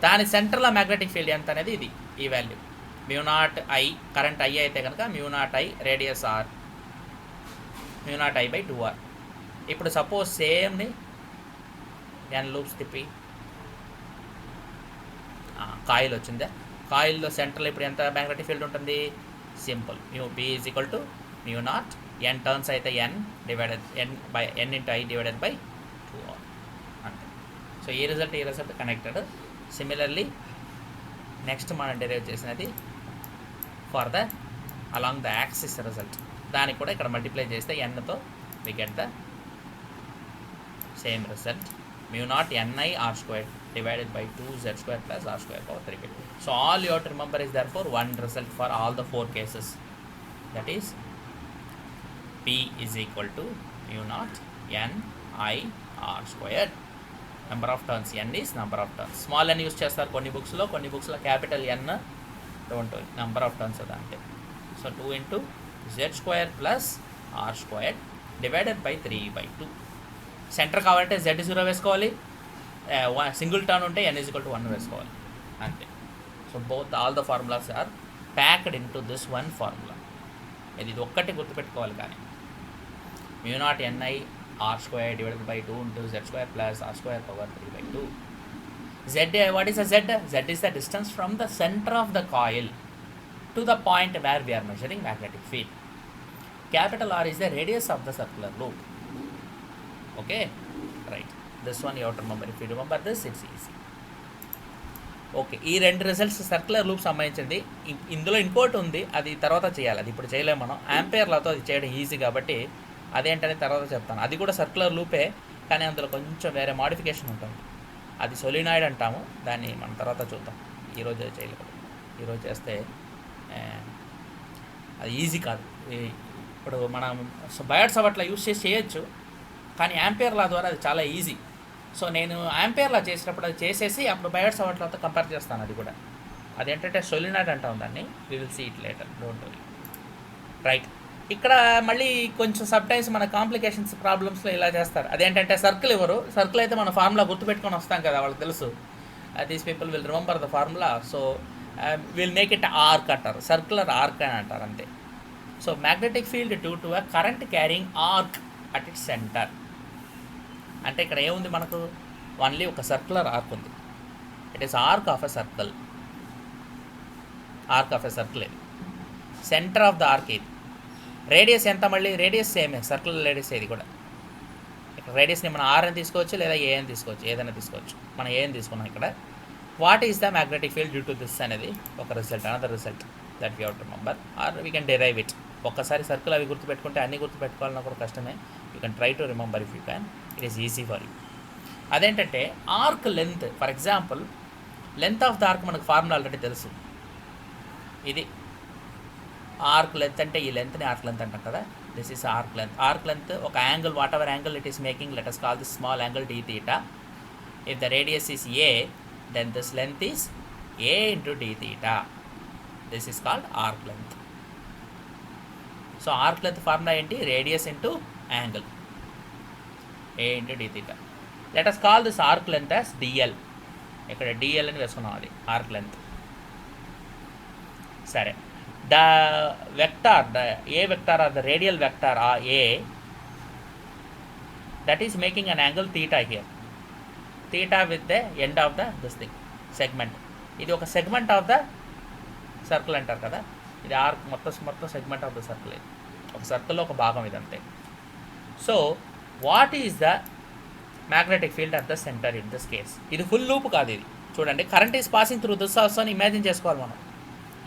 దాని సెంటర్లో మ్యాగ్నెటిక్ ఫీల్డ్ ఎంత అనేది ఇది, ఈ value mu naught I, current I అయితే కనుక mu naught I, radius R, mu naught I/2r. ఇప్పుడు సపోజ్ సేమ్ని n లూప్స్ తిప్పి కాయిల్ వచ్చిందా, కాయిల్లో సెంటర్లో ఇప్పుడు ఎంత మ్యాగ్నెటిక్ ఫీల్డ్ ఉంటుంది? Simple, B = mu naught n turns అయితే n into I divided by 2r అంతే. సో ఈ రిజల్ట్ కనెక్టెడ్. సిమిలర్లీ నెక్స్ట్ మనం డెరైవ్ చేసినది for the along the axis result, దానికి కూడా ఇక్కడ మల్టిప్లై చేస్తే nతో we get the same result, mu naught Ni r squared divided by 2z squared plus r squared power 3/2. So all you have to remember is therefore one result for all the 4 cases, that is P is equal to mu naught Ni r squared. Number of turns, n is number of turns. Small n use చేస్తారు కొన్ని బుక్స్లో capital n don't, number of turns అది అంతే. So 2 into z squared plus r squared divided by 3/2. Centre కావాలంటే z0 వేసుకోవాలి, single turn ఉంటే n = 1 వేసుకోవాలి అంతే. So both all the formulas are packed in to this one formula. ఇది ఒక్కటి గుర్తుపెట్టుకోవాలి. కానీ mu naught Ni r squared divided by 2 into z squared plus r squared power 3/2. Z, what is a Z? Z is the distance from the center of the coil to the point where we are measuring magnetic field. capital R is the radius of the circular loop. Okay, right, this one you have to remember. If you remember this, it's easy. Okay, ఈ రెండు results circular loop సంబంధించింది. ఇందులో ఇంకోటి ఉంది, అది తర్వాత చేయాలి, అది ఇప్పుడు చేయలేము మనం. యాంపేర్లతో అది చేయడం ఈజీ కాబట్టి అదేంటనే తర్వాత చెప్తాను. అది కూడా సర్క్యులర్ లూపే, కానీ అందులో కొంచెం వేరే మాడిఫికేషన్ ఉంటుంది. అది సొలినాయిడ్ అంటాము, దాన్ని మనం తర్వాత చూద్దాం. ఈరోజు చేయలేదు, ఈరోజు చేస్తే అది ఈజీ కాదు. ఇప్పుడు మనం బయాడ్ సవర్ట్లా యూజ్ చేసి చేయొచ్చు, కానీ యాంపేర్లా ద్వారా అది చాలా ఈజీ. సో నేను యాంపేర్లా చేసినప్పుడు అది చేసేసి అప్పుడు బయాడ్ సవర్ట్లతో కంపేర్ చేస్తాను. అది కూడా అదేంటంటే సొలినాయిడ్ అంటాం దాన్ని. We will see it later, don't worry. Right, ఇక్కడ మళ్ళీ కొంచెం సబ్టైమ్స్ మన కాంప్లికేషన్స్ ప్రాబ్లమ్స్లో ఇలా చేస్తారు. అదేంటంటే సర్కిల్ ఇవ్వరు. సర్కిల్ అయితే మన ఫార్ములా గుర్తుపెట్టుకొని వస్తాం కదా, వాళ్ళకి తెలుసు. These people will remember the formula. So will make it arc అంటారు, సర్క్యులర్ ఆర్క్ అని అంటారు అంతే. So magnetic field due to a current carrying arc at its centre. అంటే ఇక్కడ ఏముంది మనకు, ఓన్లీ ఒక సర్క్యులర్ ఆర్క్ ఉంది. It is arc of a circle, arc of a circle ఇది. సెంటర్ ఆఫ్ ద ఆర్క్ ఇది. రేడియస్ ఎంత, మళ్ళీ రేడియస్ సేమే, సర్కిల్ రేడియస్ ఇది కూడా. ఇక్కడ రేడియస్ని మనం ఆర్ అని తీసుకోవచ్చు, లేదా ఏ అని తీసుకోవచ్చు, ఏదైనా తీసుకోవచ్చు. మనం ఏ అని తీసుకున్నాం ఇక్కడ. What is the magnetic field due to this అనేది ఒక result, another result that we have to remember, or we can derive it. ఒక్కసారి సర్కిల్ అవి గుర్తుపెట్టుకుంటే అన్నీ గుర్తుపెట్టుకోవాలన్నా కూడా కష్టమే. You can try to remember if you can, it is easy for you. అదేంటంటే arc length, for example length of the arc మనకు formula already తెలుసు. ఇది ఆర్క్ లెంత్ అంటే ఈ లెంత్ని ఆర్క్ లెంత్ అంటాం కదా. This is arc length. Arc length ఒక angle, whatever angle it is making, let us call this small angle d theta. If the radius is a, then this length is a into d theta. This is called arc length. So arc length formula ఏంటి, radius into angle, a into d theta. Let us call this arc length as dl. ఇక్కడ dl అని వేసుకున్నాం, అది arc length. సరే, the vector, the a vector or the radial vector a, that is making an angle theta here. Theta with the end of the this thing, segment. ఇది ఒక segment of the circle అంటారు కదా. ఇది arc మొత్తం segment of the circle. ఇది ఒక సర్కిల్లో ఒక భాగం ఇదంతే. So what is the magnetic field at the centre in this case? ఇది ఫుల్ లూప్ కాదు. ఇది చూడండి, current is passing through this also అని ఇమాజిన్ చేసుకోవాలి మనం.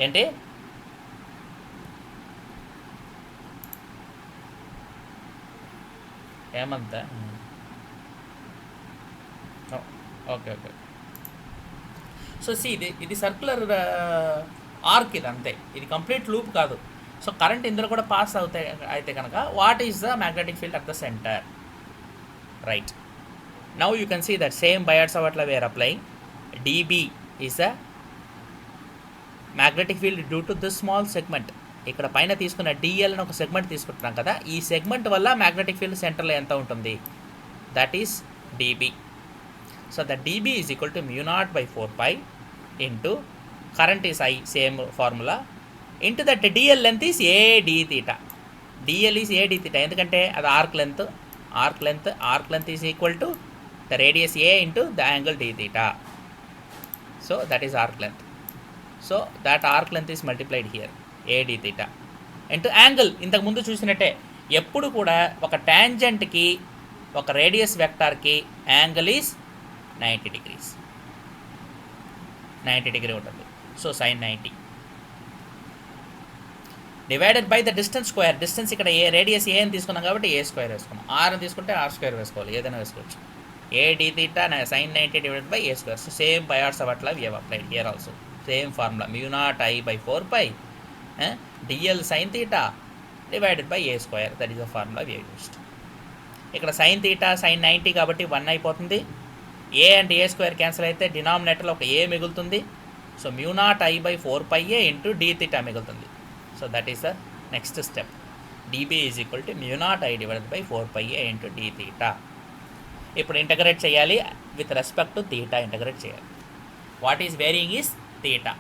ఏంటి, ఏమంత ఓకే ఓకే. సో సి, ఇది సర్క్యులర్ ఆర్క్, ఇది అంతే, ఇది కంప్లీట్ లూప్ కాదు. సో కరెంట్ ఇందులో కూడా పాస్ అవుతాయి అయితే కనుక what is the magnetic field at the centre? Right, now you can see that same Biot Savart law we're applying. dB is the magnetic field due to this small segment. ఇక్కడ పైన తీసుకున్న dl అని ఒక segment తీసుకుంటున్నాం కదా, ఈ segment వల్ల magnetic field సెంటర్లో ఎంత ఉంటుంది, that is dB. So the dB is equal to μ0/4π into current is I, same formula, into that dl length is a d theta. dl is a d theta ఎందుకంటే అది arc length. Arc length is equal to the radius a into the angle d theta. So that is arc length. So that arc length is multiplied here, a d theta into angle. ఇంతకుముందు చూసినట్టే ఎప్పుడు కూడా ఒక ట్యాంజెంట్కి ఒక radius వెక్టార్కి angle is 90 degrees, 90 degree ఉంటుంది. So sin 90 divided by the distance square. Distance ఇక్కడ ఏ రేడియస్ ఏ అని తీసుకున్నాం కాబట్టి ఏ స్క్వేర్ వేసుకున్నాం, ఆర్ అని తీసుకుంటే ఆర్ స్క్వేర్ వేసుకోవాలి, ఏదైనా వేసుకోవచ్చు. A d theta sin 90 divided by a square. So same Biot Savart law we have applied here also. Same formula μ0I/4π dl sin theta divided by a square. That is the formula we have used. ఇక్కడ sin theta sin 90 కాబట్టి 1 అయిపోతుంది. A and a square cancel అయితే డినామినేటర్లో ఒక a మిగులుతుంది. So μ0I/4π into d theta మిగులుతుంది. So that is the next step. dB is equal to μ0I divided by 4π into d theta. ఇప్పుడు integrate చేయాలి, with respect to theta integrate చేయాలి. What is varying is theta.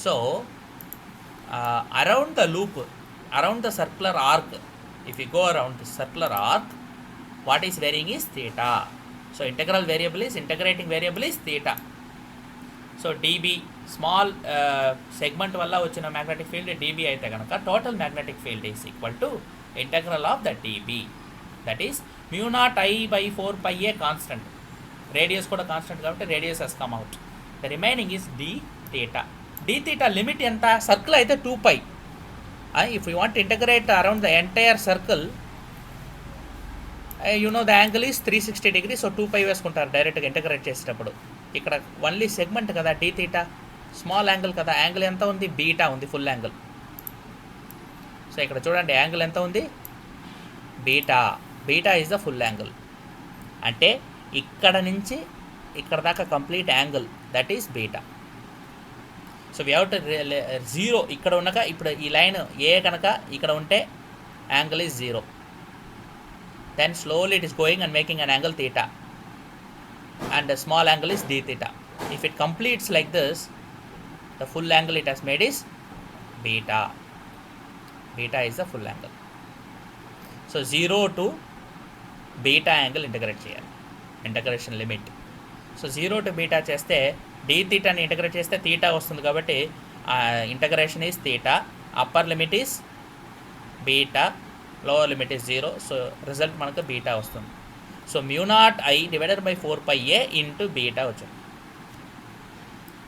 So around the loop, around the circular arc, if you go around the circular arc, what is varying is theta. So integral variable is, integrating variable is theta. So dB small segment వల్ల వచ్చిన magnetic field dB అయితే కనుక total magnetic field is equal to integral of the dB, that is μ0I/4πa constant, radius కూడా constant కాబట్టి radius has come out, the remaining is d limit ఎంత, circle అయితే 2π, if you want integrate around the entire circle the angle is 360 degrees, so 2π వేసుకుంటారు డైరెక్ట్గా integrate చేసేటప్పుడు. ఇక్కడ only segment కదా d, small angle కదా, యాంగిల్ ఎంత ఉంది, బీటా ఉంది, ఫుల్ యాంగిల్. సో ఇక్కడ చూడండి యాంగిల్ ఎంత ఉంది, beta is the full angle, అంటే ఇక్కడ నుంచి ఇక్కడ దాకా complete angle, that is beta. So we have to 0 ఇక్కడ ఉన్నక, ఇప్పుడు ఈ లైన్ ఏ కనుక ఇక్కడ ఉంటే angle is 0, then slowly it is going and making an angle theta, and the small angle is d theta. If it completes like this, the full angle it has made is beta is the full angle. So 0 to beta angle integrate cheyali, integration limit. So 0 to beta cheste d theta ni integrate cheste theta vastundi kabatti integration is theta, upper limit is beta, lower limit is 0, so result మనకు beta వస్తుంది. So μ0I divided by 4πa into beta వచ్చింది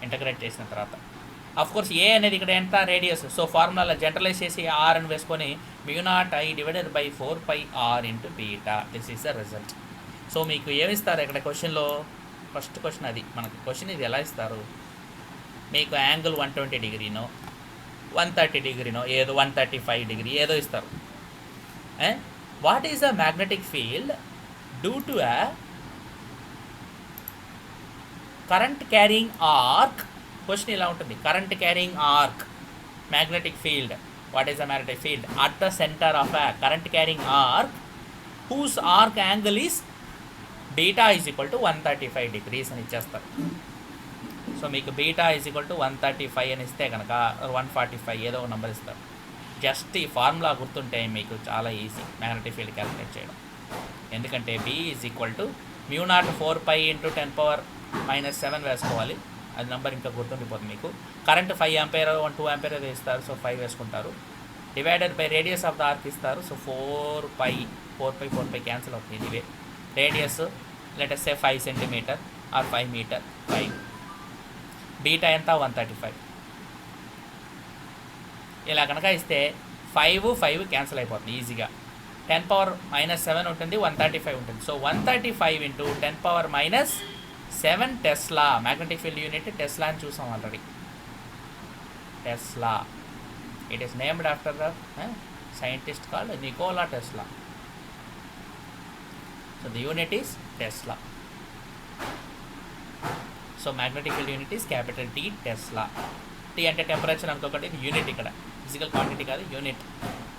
integrate చేసిన తర్వాత. Of course ఏ అనేది ఇక్కడ ఎంత, radius, so formula generalise చేసి are అని వేసుకొని μ0I divided by 4πr into beta, this is the result. So మీకు ఏమిస్తారు ఇక్కడ క్వశ్చన్లో, ఫస్ట్ క్వశ్చన్ అది మనకు క్వశ్చన్ ఇది ఎలా ఇస్తారు, మీకు యాంగిల్ 120 డిగ్రీనో 130 డిగ్రీనో ఏదో 135 డిగ్రీ ఏదో ఇస్తారు. What is the magnetic field due to a current carrying arc? Question ఇలా ఉంటుంది, current carrying arc, magnetic field. What is the magnetic field at the center of a current carrying arc whose arc angle is beta is equal to 135 degrees అని ఇచ్చేస్తారు. So మీకు beta is equal to 135 అని ఇస్తే కనుక 145 ఏదో ఒక number ఇస్తారు. Just ఈ ఫార్ములా గుర్తుంటే మీకు చాలా ఈజీ మ్యాగ్నెటిక్ ఫీల్డ్ క్యాలిక్యులేట్ చేయడం, ఎందుకంటే B is equal to μ0 4π into 10⁻⁻7 వేసుకోవాలి, అది నెంబర్ ఇంకా గుర్తుండిపోతుంది మీకు. కరెంట్ 5 ఆంపియర్ 2 ఆంపియర్ ఏదో ఇస్తారు, సో 5 వేసుకుంటారు, divided by radius of the arc ఇస్తారు, సో 4π క్యాన్సిల్ అవుతుంది. ఇవే radius let's say 5 centimetre or 5 metre, 5 beta ఎంత 135. ఇలా కనుక ఇస్తే 5 క్యాన్సిల్ అయిపోతుంది ఈజీగా, 10⁻⁻7 ఉంటుంది, 135 ఉంటుంది. So 135 into 10⁻⁻7 Tesla, magnetic field unit Tesla అని చూసాం already, Tesla. It is named after the scientist called Nicola Tesla. So the unit is Tesla. So magnetic field unit is capital T, Tesla. T అంటే temperature అనుకోకండి, ఇది unit, ఇక్కడ physical quantity కాదు, unit.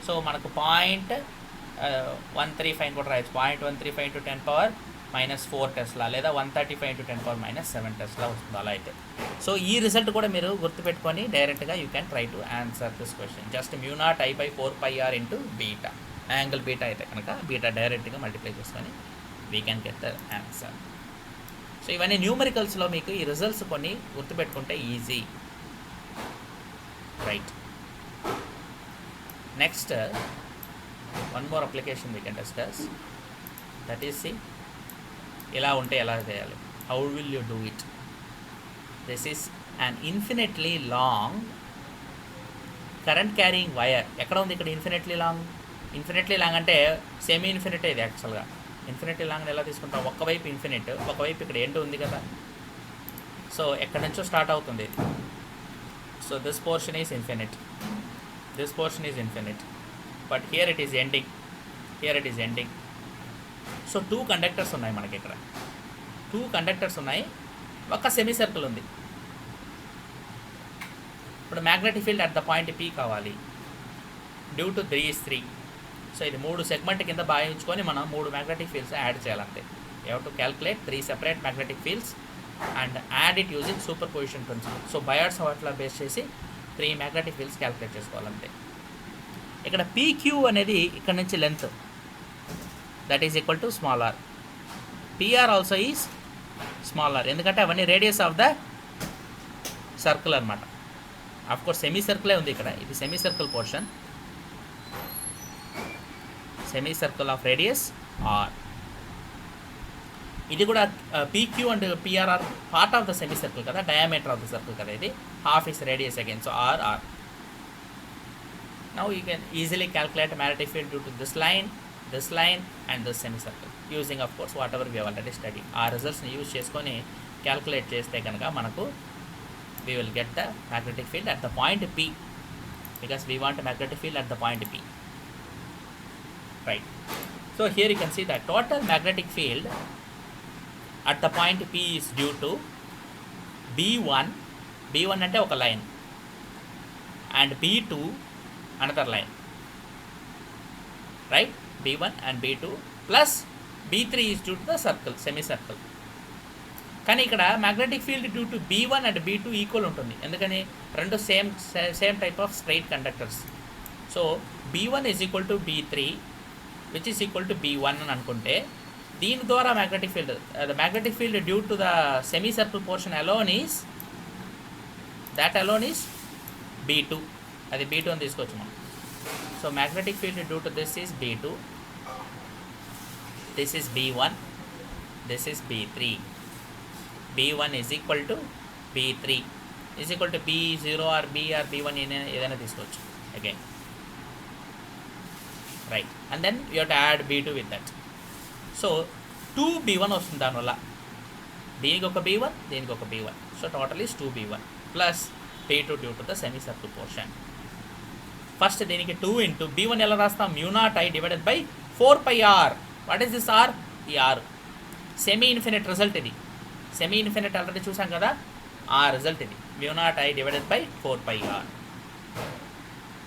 So మనకు 0.135 కూడా రాయొచ్చు, 0.135 into 10⁻⁻4 Tesla, లేదా 135 into 10⁻⁻7 Tesla వస్తుంది అలా అయితే. సో ఈ రిజల్ట్ కూడా మీరు గుర్తుపెట్టుకొని డైరెక్ట్గా you can try to answer this question. Just μ0I/4πr into beta, angle beta అయితే కనుక బీటా డైరెక్ట్గా మల్టిప్లై చేసుకొని we can get the answer. So ఇవన్నీ న్యూమరికల్స్లో మీకు ఈ రిజల్ట్స్ కొన్ని గుర్తుపెట్టుకుంటే easy, right. Next one more application we can discuss, that is ఇలా ఉంటే ఎలా చేయాలి, how will you do it. This is an infinitely long current carrying wire. ఎక్కడ ఉంది ఇక్కడ ఇన్ఫినిట్లీ లాంగ్? ఇన్ఫినిట్లీ లాంగ్ అంటే సెమీ ఇన్ఫినిట్ ఇది యాక్చువల్గా. ఇన్ఫినిట్లీ లాంగ్ ఎలా తీసుకుంటాం, ఒకవైపు ఇన్ఫినిట్, ఒకవైపు ఇక్కడ ఎండ్ ఉంది కదా, సో ఎక్కడి నుంచో స్టార్ట్ అవుతుంది. So this portion is infinite, this portion is infinite, but here it is ending, here it is ending. So 2 conductors ఉన్నాయి మనకి ఇక్కడ, 2 కండక్టర్స్ ఉన్నాయి, ఒక సెమీ సర్కిల్ ఉంది. ఇప్పుడు magnetic field at the point P కావాలి, డ్యూ టు 3 is 3. సో ఇది 3 segment కింద భావించుకొని మనం 3 మ్యాగ్నెటిక్ ఫీల్డ్స్ యాడ్ చేయాలంటే. You have to calculate 3 separate magnetic fields and add it using superposition principle. So బయార్డ్స్ అట్లా బేస్ చేసి 3 మ్యాగ్నెటిక్ ఫీల్డ్స్ క్యాల్కులేట్ చేసుకోవాలంటే. ఇక్కడ PQ అనేది ఇక్కడ నుంచి length, that is equal to small r. PR also is small r, ఎందుకంటే అవన్నీ రేడియస్ ఆఫ్ ద సర్కిల్ అనమాట. ఆఫ్ కోర్స్ సెమీ సర్కిలే ఉంది ఇక్కడ, ఇది semi circle portion, semi circle of radius r. ఇది కూడా PQ and PR are part of the semi circle కదా, డయామీటర్ ఆఫ్ ద సర్కిల్ కదా, ఇది half is radius again, so r. Now you can easily calculate magnetic field due to this line and this semicircle using of course whatever we have already studied. ఆ రిజల్ట్స్ని use చేసుకొని calculate చేస్తే కనుక మనకు we will get the magnetic field at the point P, because we want a magnetic field at the point P, right? So here you can see that total magnetic field at the point P is due to B1 అంటే ఒక line, and B2 another line, right? B1 and B2 plus B3 is due to the circle, semicircle. కానీ ఇక్కడ magnetic field due to B1 and B2 equal ఉంటుంది, ఎందుకని రెండు same type of straight conductors. So B1 is equal to B3 which is equal to B1 అని అనుకుంటే, దీని ద్వారా magnetic field due to the semi circle portion alone is B2, అది B2 అని తీసుకోవచ్చు మనం. So magnetic field due to this is B2, this is B1, this is B3. B1 is equal to B3 is equal to B0 or B1 ఏదైనా తీసుకోవచ్చు again, right? And then you have to add B2 with that. So 2B1 వస్తుంది దానివల్ల, దీనికి ఒక B1, దీనికి ఒక B1, so total is 2B1 plus B2 due to the semi circle portion. First దీనికి 2 into B1 ఎలా రాస్తాం, μ0I divided by 4πr. What is this r? ఈ ఆర్ సెమీ ఇన్ఫినిట్ రిజల్ట్, ఇది సెమీ ఇన్ఫినిట్ ఆల్రెడీ చూసాం కదా, ఆ result ఇది μ0I divided by 4πr.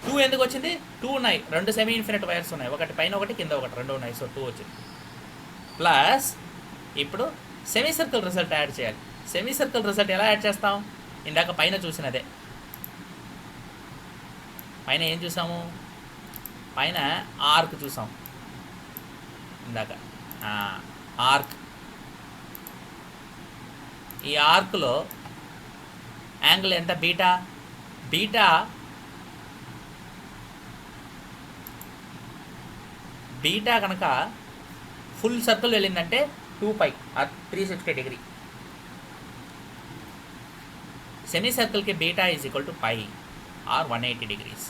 2 ఎందుకు వచ్చింది? 2 ఉన్నాయి, రెండు సెమీ ఇన్ఫినిట్ వైర్స్ ఉన్నాయి, ఒకటి పైన ఒకటి కింద ఒకటి, రెండు ఉన్నాయి, సో 2 వచ్చింది. ప్లస్ ఇప్పుడు సెమీ సర్కిల్ రిజల్ట్ యాడ్ చేయాలి. సెమీ సర్కిల్ రిజల్ట్ ఎలా యాడ్ చేస్తాం? ఇందాక పైన చూసినదే, పైన ఏం చూసాము? పైన ఆర్క్ చూసాం ఇందాక, ఆర్క్. ఈ ఆర్క్లో యాంగిల్ ఎంత? బీటా కనుక ఫుల్ సర్కిల్ వెళ్ళిందంటే 2π ఆర్ 360 డిగ్రీ. సెమీ సర్కిల్కి beta is equal to π or 180 degrees.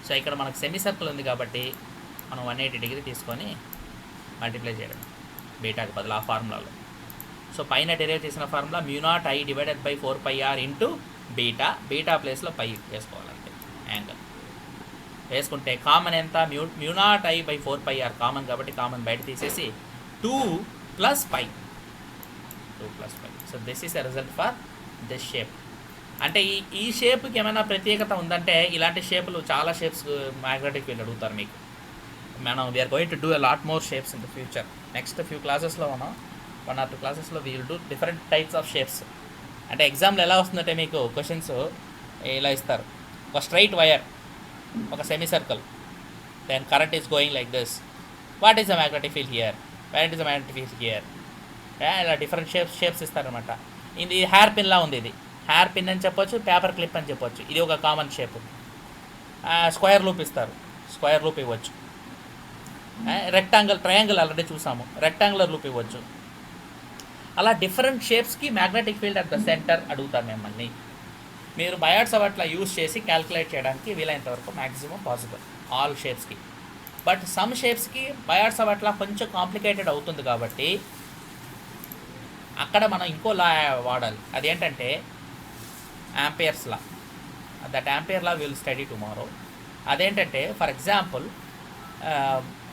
So ఇక్కడ మనకు సెమీ సర్కిల్ ఉంది కాబట్టి మనం 180 డిగ్రీ తీసుకొని మల్టిప్లై చేయడం బీటాకి బదులు ఆ ఫార్ములాలో. సో పైన డెరైవ్ చేసిన formula μ0I divided by 4πr into beta ప్లేస్లో π వేసుకోవాలంటే యాంగిల్ వేసుకుంటే కామన్ ఎంత? μ0I బై 4πr కామన్ కాబట్టి కామన్ బయట తీసేసి 2 + π. So this is the result for this shape. అంటే ఈ షేప్కి ఏమైనా ప్రత్యేకత ఉందంటే, ఇలాంటి షేపులు చాలా షేప్స్ మ్యాగ్నెటిక్ ఫీల్డ్ అడుగుతారు మీకు. మనం we're going to do a lot more shapes in the future. Next few క్లాసెస్లో మనం 1 or 2 క్లాసెస్లో we will do different types of shapes. అంటే ఎగ్జామ్లో ఎలా వస్తుందంటే మీకు క్వశ్చన్స్ ఇలా ఇస్తారు, ఒక స్ట్రైట్ వైర్, ఒక semi circle, then current is going like this, what is the magnetic field here, what is the magnetic field here, ఇలా డిఫరెంట్ షేప్స్ ఇస్తారనమాట. ఇది హెయిర్ పిన్లా ఉంది, ఇది హెయిర్ పిన్ అని చెప్పొచ్చు, పేపర్ క్లిప్ అని చెప్పొచ్చు, ఇది ఒక కామన్ షేప్. స్క్వేర్ లూప్ ఇస్తారు, స్క్వేర్ లూప్ ఇవ్వచ్చు. రెక్టాంగిల్, ట్రయాంగిల్ ఆల్రెడీ చూసాము, రెక్టాంగులర్ లూప్ ఇవ్వచ్చు. అలా డిఫరెంట్ షేప్స్కి magnetic field at the centre అడుగుతారు మిమ్మల్ని. మీరు బయాడ్స్ అట్లా యూజ్ చేసి క్యాల్కులేట్ చేయడానికి వీలైనంత వరకు మ్యాక్సిమం పాసిబుల్ ఆల్ షేప్స్కి. బట్ సమ్ షేప్స్కి బయాడ్స్ అట్లా కొంచెం కాంప్లికేటెడ్ అవుతుంది కాబట్టి అక్కడ మనం ఇంకో లా వాడాలి. అదేంటంటే amperes law. That ampere law will study tomorrow. అదేంటంటే ఫర్ ఎగ్జాంపుల్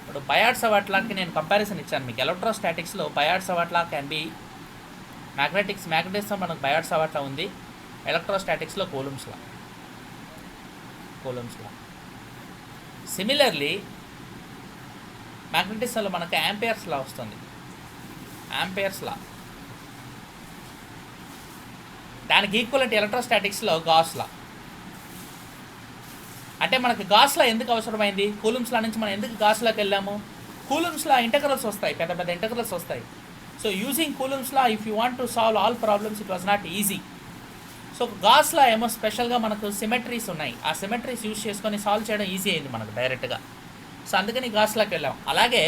ఇప్పుడు బయాడ్ సవార్ట్ లాకి నేను కంపారిజన్ ఇచ్చాను మీకు. ఎలక్ట్రోస్టాటిక్స్లో బయాడ్ Savart law can be magnetics మనకు బయాడ్ సవార్ట్ లా ఉంది, ఎలక్ట్రోస్టాటిక్స్లో కూలుంబ్స్ లా. సిమిలర్లీ మ్యాగ్నెటిక్స్లో మనకు యాంపియర్స్ లా వస్తుంది. యాంపియర్స్ లా దానికి ఈక్వలెంట్ ఎలక్ట్రోస్టాటిక్స్లో గాస్ లా. అంటే మనకి గాస్ లా ఎందుకు అవసరమైంది? కూలుంబ్స్ లా నుంచి మనం ఎందుకు గాస్ లాకి వెళ్ళాము? కూలుంబ్స్ లా ఇంటగ్రల్స్ వస్తాయి, పెద్ద పెద్ద ఇంటగ్రల్స్ వస్తాయి. So using Coulomb's law if you want to solve all problems it was not easy. So Gauss law ఏమో స్పెషల్గా మనకు సిమెట్రీస్ ఉన్నాయి, ఆ సిమెట్రీస్ యూజ్ చేసుకొని సాల్వ్ చేయడం ఈజీ అయింది మనకు డైరెక్ట్గా. సో అందుకని గాస్లాకి వెళ్ళాం. అలాగే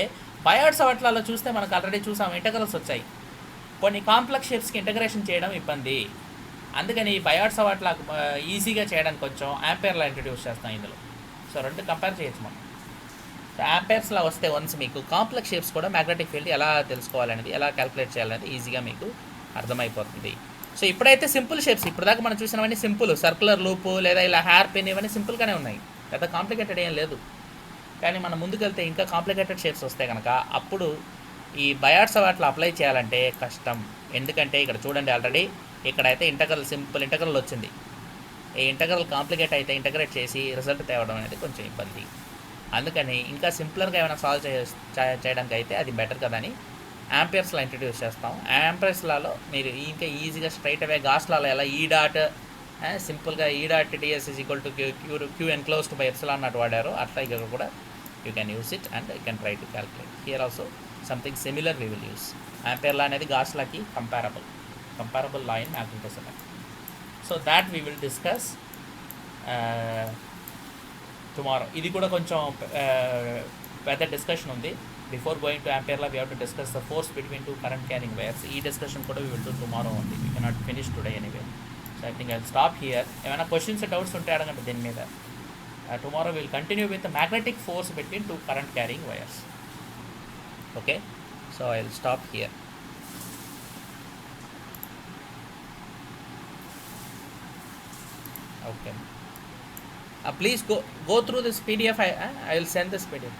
బయాడ్ సవాట్లలో చూస్తే మనకు ఆల్రెడీ చూసాం ఇంటగ్రల్స్ వచ్చాయి. కొన్ని కాంప్లెక్స్ షేప్స్కి ఇంటగ్రేషన్ చేయడం ఇబ్బంది, అందుకని బయాడ్ సవాట్లా ఈజీగా చేయడానికి కొంచెం యాంపేర్లా ఇంట్రడ్యూస్ చేస్తాం ఇందులో. సో రెండు కంపేర్ చేయొచ్చు మనం. సో యాంపేర్స్లా వస్తే వన్స్ మీకు కాంప్లెక్స్ షేప్స్ కూడా మ్యాగ్నెటిక్ ఫీల్డ్ ఎలా తెలుసుకోవాలనేది, ఎలా క్యాలిక్యులేట్ చేయాలనేది ఈజీగా మీకు అర్థమైపోతుంది. సో ఇప్పుడైతే సింపుల్ షేప్స్, ఇప్పుడు దాకా మనం చూసినవన్నీ సింపుల్, సర్కులర్ లూప్ లేదా ఇలా హెయిర్ పిన్ ఇవన్నీ సింపుల్గానే ఉన్నాయి, పెద్ద కాంప్లికేటెడ్ ఏం లేదు. కానీ మనం ముందుకెళ్తే ఇంకా కాంప్లికేటెడ్ షేప్స్ వస్తే కనుక అప్పుడు ఈ బయాడ్ సవాట్లు అప్లై చేయాలంటే కష్టం. ఎందుకంటే ఇక్కడ చూడండి, ఆల్రెడీ ఇక్కడైతే ఇంటగ్రల్ సింపుల్ ఇంటగ్రల్ వచ్చింది. ఈ ఇంటగ్రల్ కాంప్లికేట్ అయితే ఇంటగ్రేట్ చేసి రిజల్ట్ తేవడం అనేది కొంచెం ఇబ్బంది. అందుకని ఇంకా సింపుల్గా ఏమైనా సాల్వ్ చేయడానికి అయితే అది బెటర్ కదా అని యాంపేర్స్లా ఇంట్రడ్యూస్ చేస్తాం. యాంపేర్స్లాలో మీరు ఇంకా ఈజీగా స్ట్రైట్ అవే గాస్లాలో ఎలా ఈ డాట్ సింపుల్గా E dot ds is equal to q enclosed by epsilon అన్నట్టు వాడారు, అట్లా ఇక్కడ కూడా you can use it and you can try to calculate. Here also something similar we will use. Ampere law అనేది గాస్లాకి comparable law in magnetism. So that we will discuss tomorrow. ఇది కూడా కొంచెం పెద్ద డిస్కషన్ ఉంది. Before going to Ampere law we have to discuss the force between two current carrying wires. ఈ discussion కూడా we will do tomorrow only, we cannot finish today anyway. So I think I will stop here. ఏమైనా questions doubts ఉంటే అడగండి దీని మీద. Tomorrow will continue with the magnetic force between two current carrying wires. Okay, so I will stop here. Okay. Please go through this PDF. I will send this PDF.